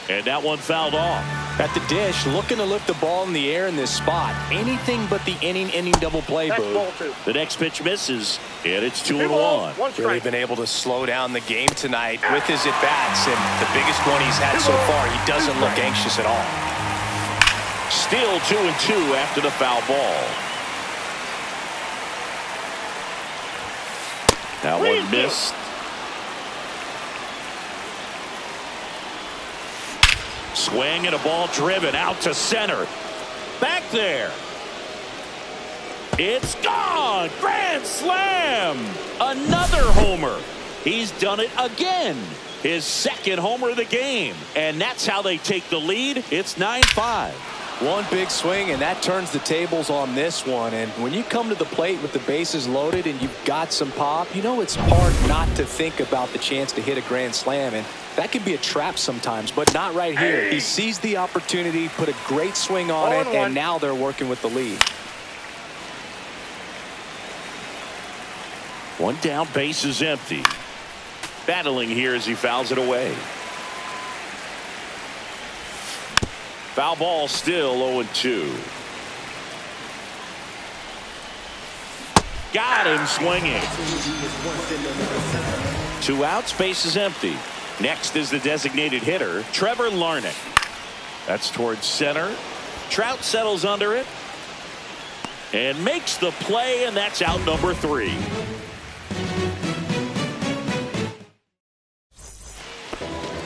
And that one fouled off. At the dish, looking to lift the ball in the air in this spot. Anything but the inning double play, Boo. The next pitch misses, and it's 2-1. Really been able to slow down the game tonight with his at-bats, and the biggest one he's had so far, he doesn't look anxious at all. Still 2-2 after the foul ball. That one missed. Swing and a ball driven out to center. Back there. It's gone. Grand slam. Another homer. He's done it again. His second homer of the game. And that's how they take the lead. It's 9-5. One big swing, and that turns the tables on this one. And when you come to the plate with the bases loaded and you've got some pop, you know it's hard not to think about the chance to hit a grand slam. And that can be a trap sometimes, but not right here. He sees the opportunity, put a great swing on it, and now they're working with the lead. One down, base is empty. Battling here as he fouls it away. Foul ball, still 0-2. Got him swinging. 2 outs, base is empty. Next is the designated hitter, Trevor Larnach. That's towards center. Trout settles under it and makes the play, and that's out number 3.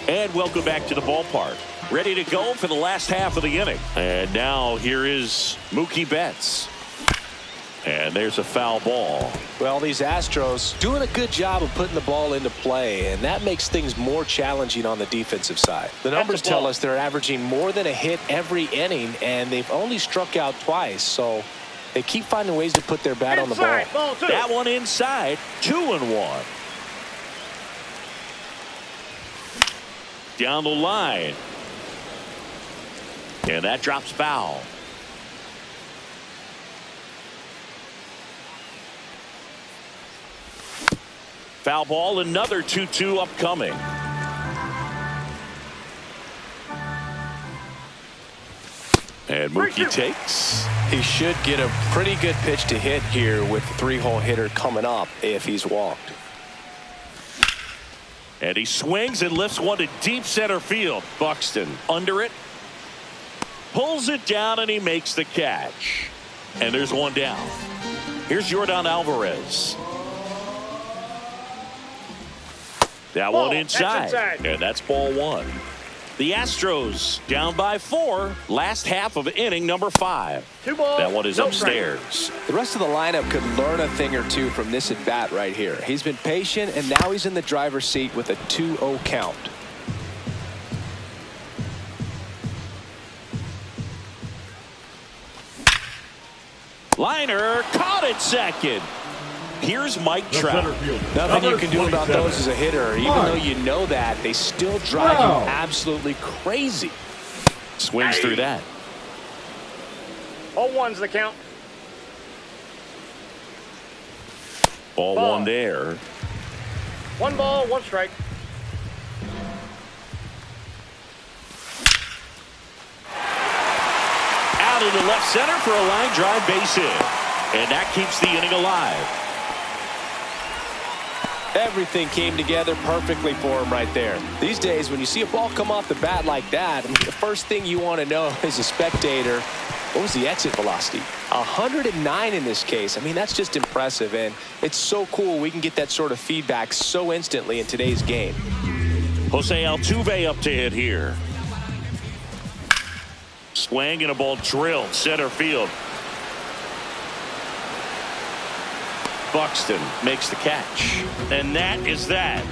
And welcome back to the ballpark. Ready to go for the last half of the inning. And now here is Mookie Betts. And there's a foul ball. Well, these Astros doing a good job of putting the ball into play, and that makes things more challenging on the defensive side. The numbers tell us they're averaging more than a hit every inning, and they've only struck out twice, so they keep finding ways to put their bat on the ball. That one inside, 2-1. Down the line. And that drops foul. Foul ball, another 2-2 upcoming. And Mookie takes. He should get a pretty good pitch to hit here with the 3-hole hitter coming up if he's walked. And he swings and lifts one to deep center field. Buxton under it. Pulls it down and he makes the catch. And there's one down. Here's Yordan Alvarez. That one inside. And that's ball 1. The Astros down by 4. Last half of inning number 5. 2 balls. That one is upstairs. The rest of the lineup could learn a thing or two from this at bat right here. He's been patient, and now he's in the driver's seat with a 2-0 count. Liner caught at second. Here's Mike Trout. Nothing you can do about those as a hitter. Even though you know that, they still drive you absolutely crazy. Swings through that. 0-1's the count. Ball 1 there. 1 ball, 1 strike. Out into left center for a line drive base hit. And that keeps the inning alive. Everything came together perfectly for him right there. These days, when you see a ball come off the bat like that, I mean, the first thing you want to know as a spectator, what was the exit velocity? 109 in this case. I mean, that's just impressive, and it's so cool we can get that sort of feedback so instantly in today's game. Jose Altuve up to hit here. Swing and a ball drilled center field. Buxton makes the catch. And that is that.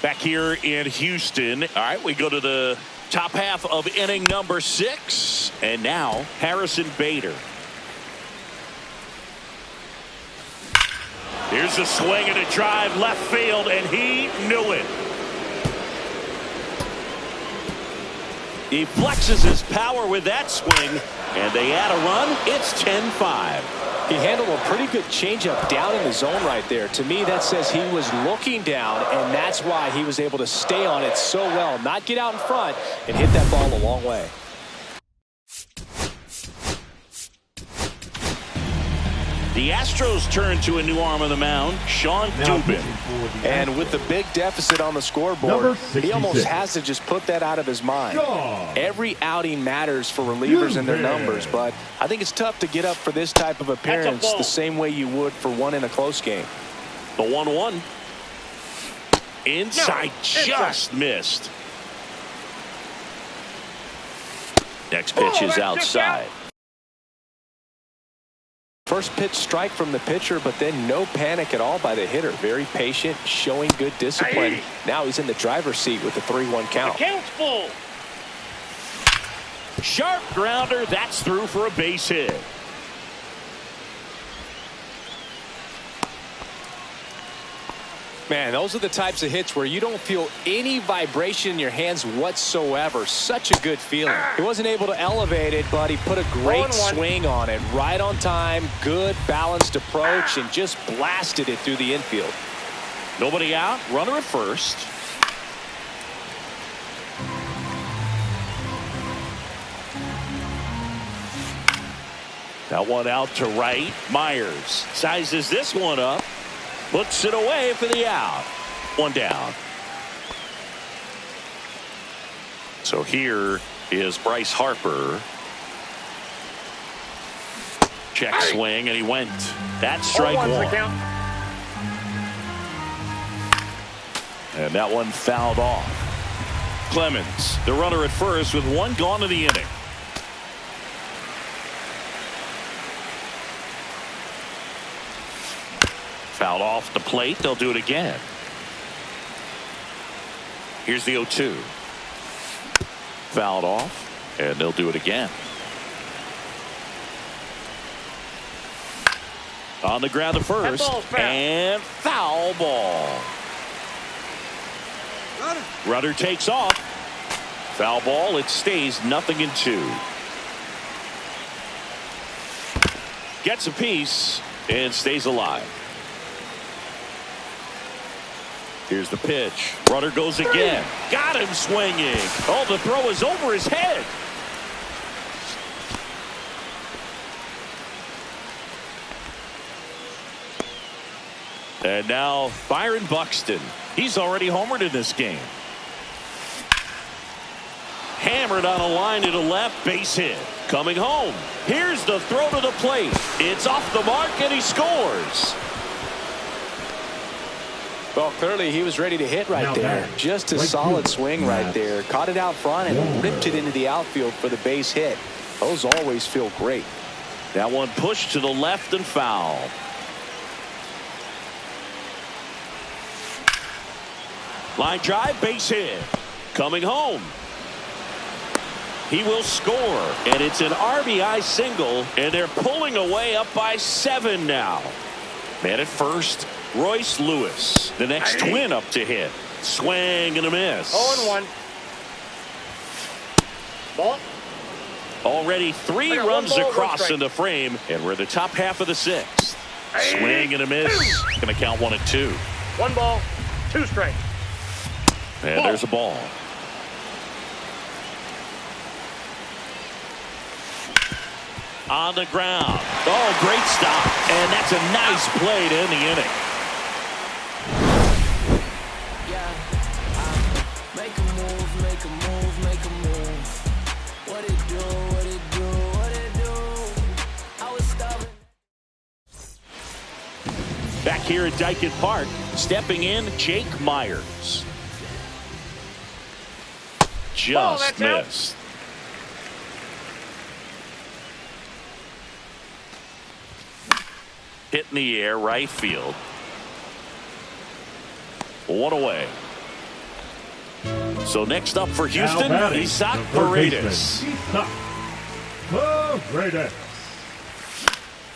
Back here in Houston. All right, we go to the top half of inning number 6. And now Harrison Bader. Here's a swing and a drive left field, and he knew it. He flexes his power with that swing, and they add a run. It's 10-5. He handled a pretty good changeup down in the zone right there. To me, that says he was looking down, and that's why he was able to stay on it so well, not get out in front, and hit that ball a long way. The Astros turn to a new arm on the mound, Sean Dubin. And with the big deficit on the scoreboard, he almost has to just put that out of his mind. Every outing matters for relievers and their numbers, but I think it's tough to get up for this type of appearance the same way you would for one in a close game. The 1-1. Inside, just missed. Next pitch is outside. First pitch strike from the pitcher, but then no panic at all by the hitter. Very patient, showing good discipline. Now he's in the driver's seat with the 3-1 count. The count's full. Sharp grounder. That's through for a base hit. Man, those are the types of hits where you don't feel any vibration in your hands whatsoever. Such a good feeling. He wasn't able to elevate it, but he put a great swing on it. Right on time, good balanced approach, and just blasted it through the infield. Nobody out, runner at first. That one out to right. Myers sizes this one up. Puts it away for the out. One down. So here is Bryce Harper. Check swing, and he went. That's strike one. And that one fouled off. Clemens, the runner at first, with one gone in the inning. Fouled off the plate. They'll do it again. Here's the 0-2. Fouled off, and they'll do it again. On the ground to first, and foul ball. Runner takes off. Foul ball. It stays 0-2. Gets a piece and stays alive. Here's the pitch. Runner goes again. Got him swinging. Oh, the throw is over his head. And now Byron Buxton. He's already homered in this game. Hammered on a line to the left, base hit. Coming home. Here's the throw to the plate. It's off the mark, and he scores. Well, clearly he was ready to hit right there. Just a solid swing right there. Caught it out front and ripped it into the outfield for the base hit. Those always feel great. That one pushed to the left and foul. Line drive, base hit. Coming home. He will score, and it's an RBI single, and they're pulling away up by 7 now. Man at first, Royce Lewis, the next twin up to hit. Swing and a miss. 0-1. Ball. Already 3 runs across in the frame, and we're the top half of the 6th. Swing and a miss. Going to count 1-2. 1 ball, 2 strikes. And there's a ball. On the ground. Oh, great stop. And that's a nice play to end the inning. Make a move, make a move, make a move. What it do, what it do, what it do. I was stubborn. Back here at Dyken Park, stepping in, Jake Myers. Just missed. Hit in the air, right field. 1 away. So next up for Houston, Isaac Paredes.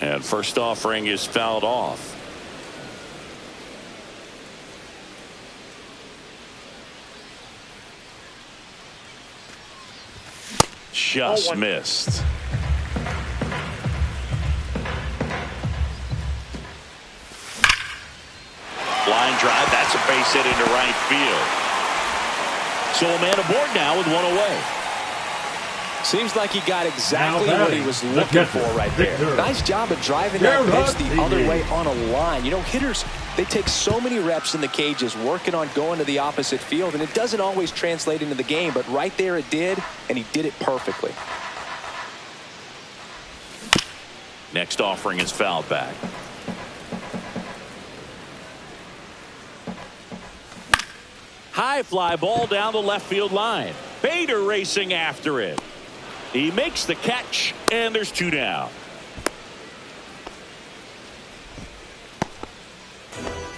And first offering is fouled off. Just missed. Line drive, that's a base hit into right field. So a man aboard now with 1 away. Seems like he got exactly what he was looking for right there. Nice job of driving that pitch the other way on a line. You know, hitters, they take so many reps in the cages working on going to the opposite field, and it doesn't always translate into the game, but right there it did, and he did it perfectly. Next offering is fouled back. High fly ball down the left field line. Bader racing after it. He makes the catch, and there's 2 down.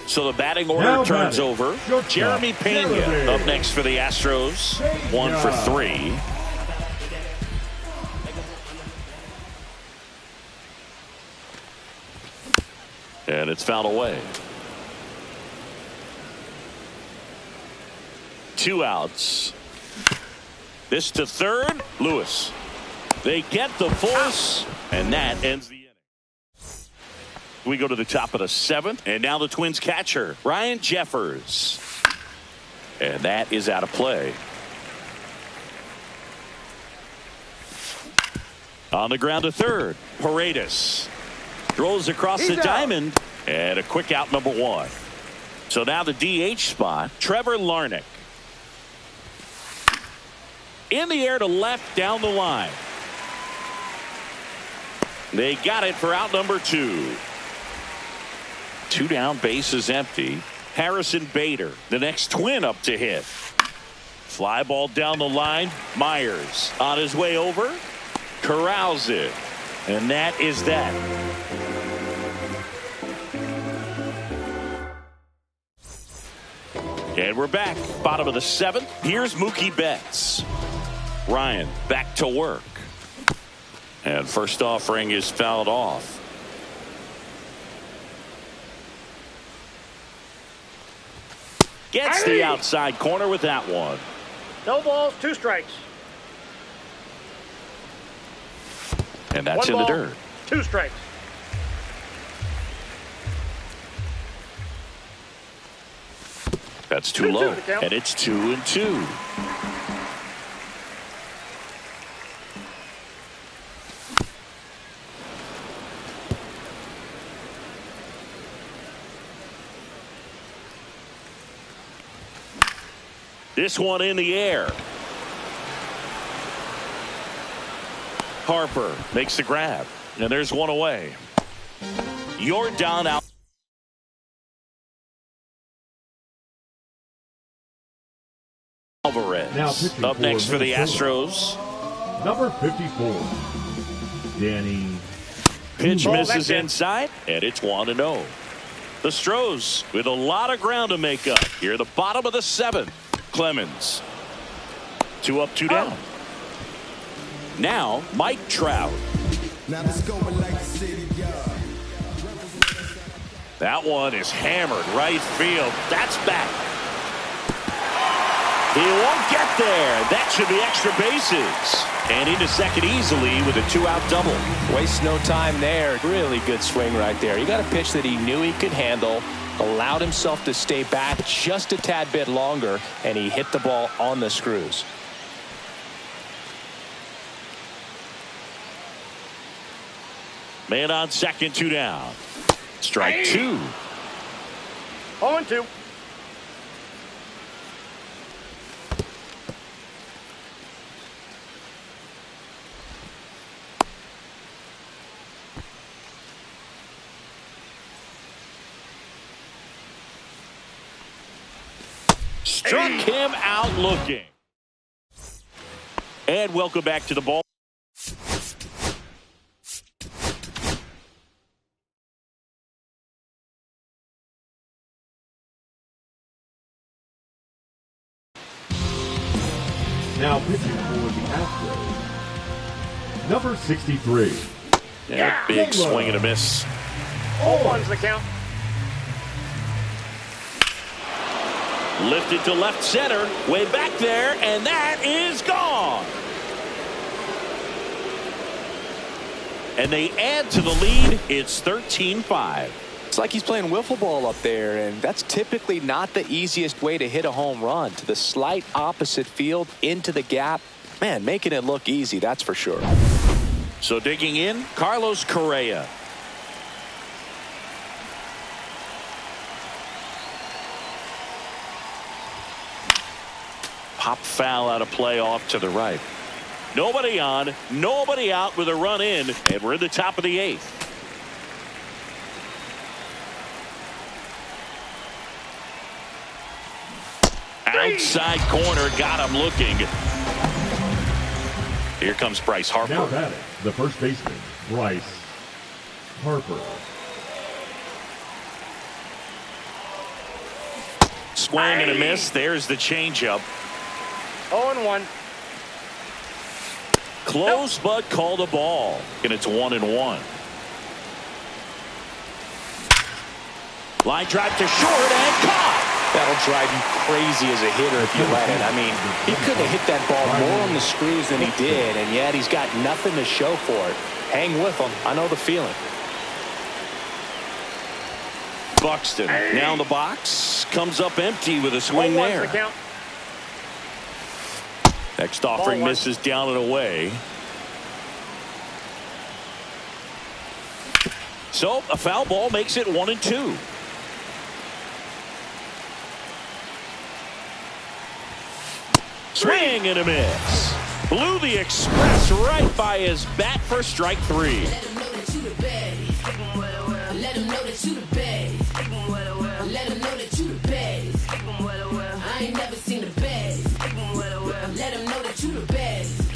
So the batting order turns over. Jeremy Pena up next for the Astros. 1 for 3. And it's fouled away. 2 outs. This to third. Lewis. They get the force, and that ends the inning. We go to the top of the 7th, and now the Twins catcher, Ryan Jeffers. And that is out of play. On the ground to third, Paredes throws across the diamond, and a quick out, number 1. So now the DH spot, Trevor Larnach. In the air to left, down the line. They got it for out number 2. 2 down, bases empty. Harrison Bader, the next Twin up to hit. Fly ball down the line. Myers on his way over. Corrals it. And that is that. And we're back. Bottom of the 7th. Here's Mookie Betts. Ryan back to work. And first offering is fouled off. Gets the outside corner with that one. No balls, 2 strikes. And that's 1 in the ball, dirt. 2 strikes. That's too low. And it's 2-2. This one in the air. Harper makes the grab. And there's one away. You're down out. Alvarez Now up next for the Astros. Number 54, Danny. Pitch misses inside, and it's 1-0. The Stros with a lot of ground to make up. Here at the bottom of the 7th. Clemens. 2 up, 2 down. Now, Mike Trout. That one is hammered right field. That's back. He won't get there. That should be extra bases. And into second easily with a 2-out double. Waste no time there. Really good swing right there. He got a pitch that he knew he could handle, allowed himself to stay back just a tad bit longer, and he hit the ball on the screws. Man on second, 2 down. Strike 2. 0-2. Struck him out looking. And welcome back to the ball. Now pitching for the Astros, number 63. Yeah, big swing and a miss. 0-1's the count. Lifted to left center, way back there, and that is gone. And they add to the lead. It's 13-5. It's like he's playing wiffle ball up there, and that's typically not the easiest way to hit a home run. To the slight opposite field, into the gap. Man, making it look easy, that's for sure. So digging in, Carlos Correa. Pop foul out of play off to the right. Nobody on, nobody out with a run in, and we're in the top of the 8th. Outside corner, got him looking. Here comes Bryce Harper. Now batting, the first baseman, Bryce Harper. Swing and a miss. There's the changeup. 0-1. Close, but called a ball. And it's 1-1. Line drive to short and caught. That'll drive you crazy as a hitter if you let it. I mean, he couldn't have hit that ball more on the screws than he did, and yet he's got nothing to show for it. Hang with him. I know the feeling. Buxton now in the box. Comes up empty with a swing there. Next offering misses down and away. So a foul ball makes it 1-2. Swing and a miss. Blew the express right by his bat for strike 3. Let him know that you the baddest. Let him know that you the baddest. Let him know that you the baddest. I ain't never seen the baddest. Let him know that you the baddest.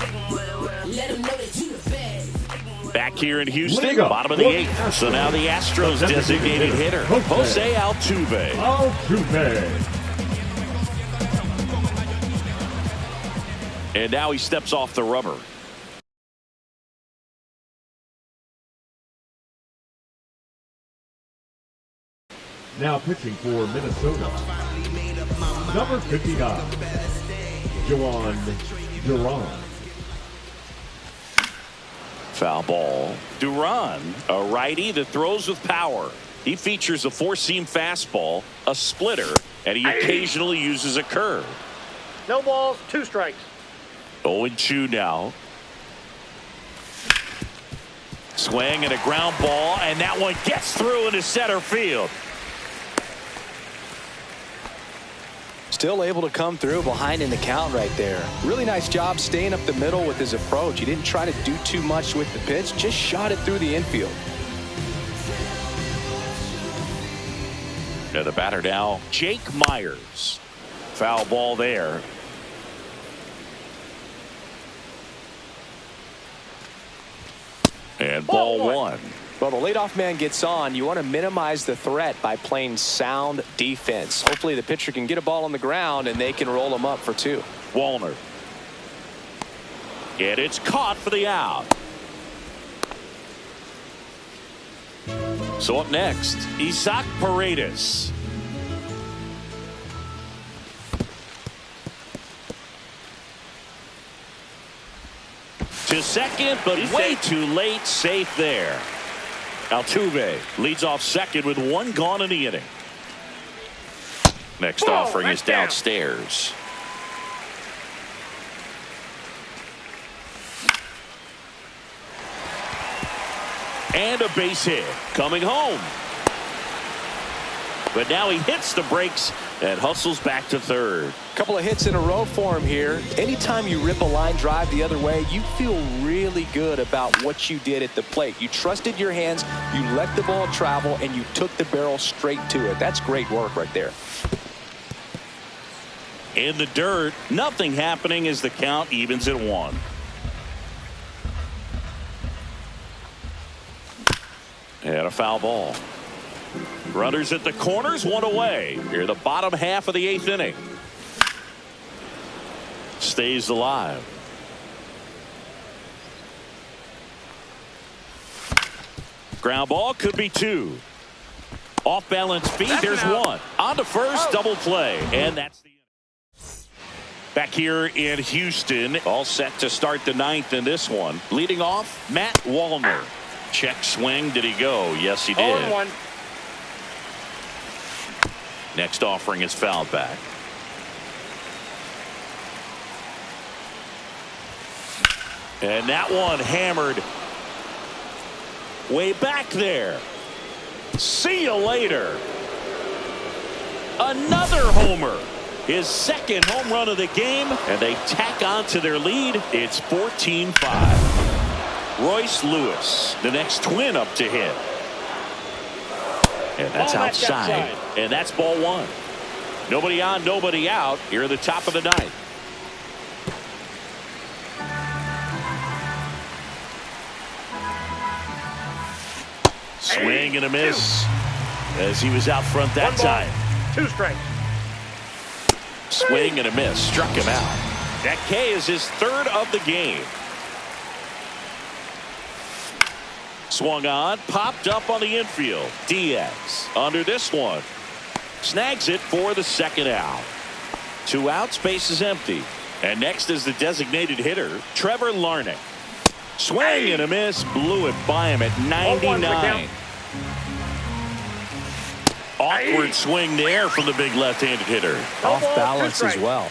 Let him know that you the baddest. Back here in Houston, bottom of the 8th. So now the Astros designated hitter, Jose Altuve. And now he steps off the rubber. Now pitching for Minnesota, number 59, Duran. Foul ball. Duran, a righty that throws with power. He features a four-seam fastball, a splitter, and he occasionally uses a curve. No balls, 2 strikes. 0-2 now. Swing and a ground ball, and that one gets through into center field. Still able to come through behind in the count right there. Really nice job staying up the middle with his approach. He didn't try to do too much with the pitch, just shot it through the infield. The batter now, Jake Myers. Foul ball there. And ball one. Well, the leadoff man gets on. You want to minimize the threat by playing sound defense. Hopefully the pitcher can get a ball on the ground and they can roll him up for 2. Wallner. And it's caught for the out. So up next, Isaac Paredes. To second, but way too late. Safe there. Altuve leads off second with 1 gone in the inning. Next offering is downstairs. And a base hit coming home. But now he hits the brakes and hustles back to third. Couple of hits in a row for him here. Anytime you rip a line drive the other way, you feel really good about what you did at the plate. You trusted your hands, you let the ball travel, and you took the barrel straight to it. That's great work right there. In the dirt, nothing happening as the count evens at 1. And a foul ball. Runners at the corners, 1 away. Here the bottom half of the 8th inning. Stays alive. Ground ball could be 2. Off balance feet. There's 1. On to first, double play. And that's the end. Back here in Houston, all set to start the 9th in this one. Leading off, Matt Wallner. Check swing. Did he go? Yes, he did. 0-1. Next offering is fouled back. And that one hammered way back there. See you later. Another homer. His second home run of the game, and they tack on to their lead. It's 14-5. Royce Lewis, the next twin up to hit. And that's outside. And that's ball 1. Nobody on, nobody out here at the top of the 9th. Swing and a miss as he was out front that time. 2 strikes. Swing and a miss. Struck him out. That K is his 3rd of the game. Swung on, popped up on the infield. Diaz under this one. Snags it for the second out. 2 outs, base is empty. And next is the designated hitter, Trevor Larnach. Swing and a miss, blew it by him at 99. Awkward swing there from the big left-handed hitter. Off balance as well.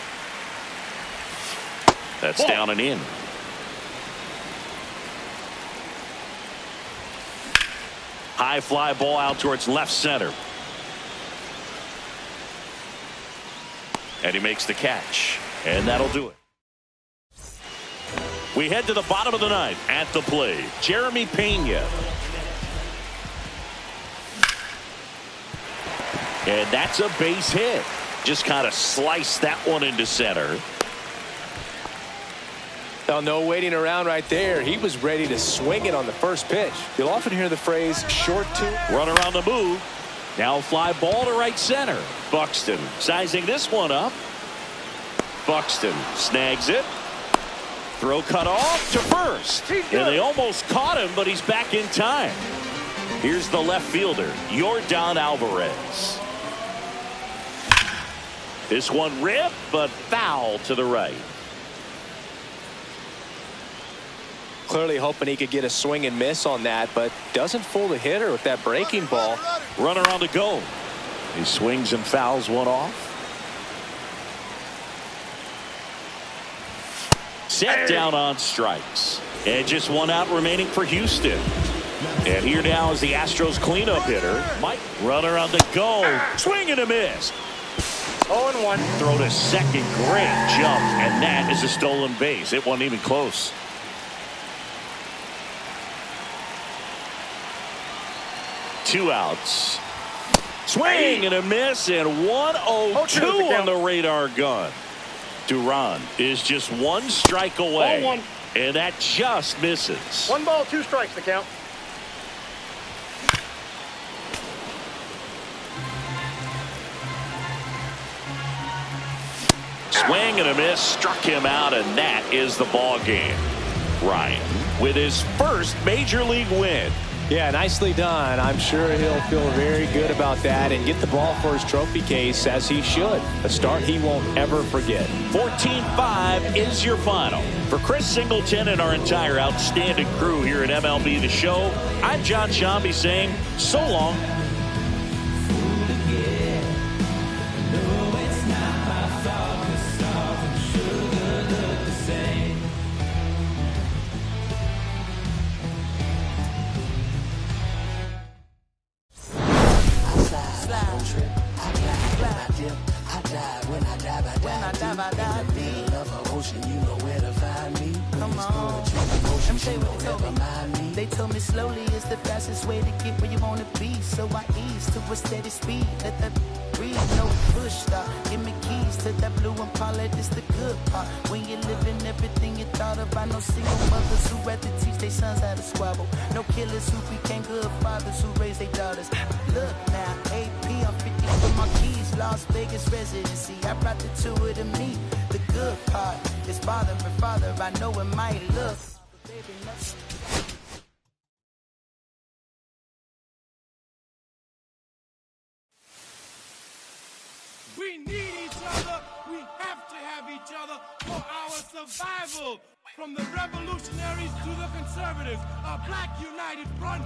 That's down and in. High fly ball out towards left center. And he makes the catch. And that'll do it. We head to the bottom of the ninth. At the plate, Jeremy Pena. And that's a base hit. Just kind of sliced that one into center. Oh, no waiting around right there. He was ready to swing it on the first pitch. You'll often hear the phrase short two. Runner on the move. Now fly ball to right center. Buxton sizing this one up. Buxton snags it. Throw cut off to first. And they almost caught him, but he's back in time. Here's the left fielder, Yordan Alvarez. This one ripped, but foul to the right. Clearly hoping he could get a swing and miss on that, but doesn't fool the hitter with that breaking ball. Runner on the go. He swings and fouls one off. Set down on strikes. And just 1 out remaining for Houston. And here now is the Astros cleanup hitter, Mike. Runner on the go. Swing and a miss. 0-1. Throw to second. Great jump. And that is a stolen base. It wasn't even close. Two outs. Swing and a miss, and 1-0-2 on the radar gun. Duran is just 1 strike away. 0-1. And that just misses. 1 ball, 2 strikes to count. Swing and a miss, struck him out, and that is the ball game. Ryan with his first major league win. Yeah, nicely done. I'm sure he'll feel very good about that and get the ball for his trophy case, as he should. A start he won't ever forget. 14-5 is your final. For Chris Singleton and our entire outstanding crew here at MLB The Show, I'm John Shambi saying so long. They told me slowly is the fastest way to get where you want to be. So I ease to a steady speed. Let that breathe, no push stop. Give me keys to that blue Impala, this the good part. When you're living everything you thought about. No single mothers who rather teach their sons how to squabble. No killers who became good fathers who raised their daughters. Look now, AP, I'm 50 for my keys. Las Vegas residency, I brought the two of them me. The good part is father and father. I know it might look, but baby, nothing. We need each other. We have to have each other for our survival. From the revolutionaries to the conservatives, a black united front.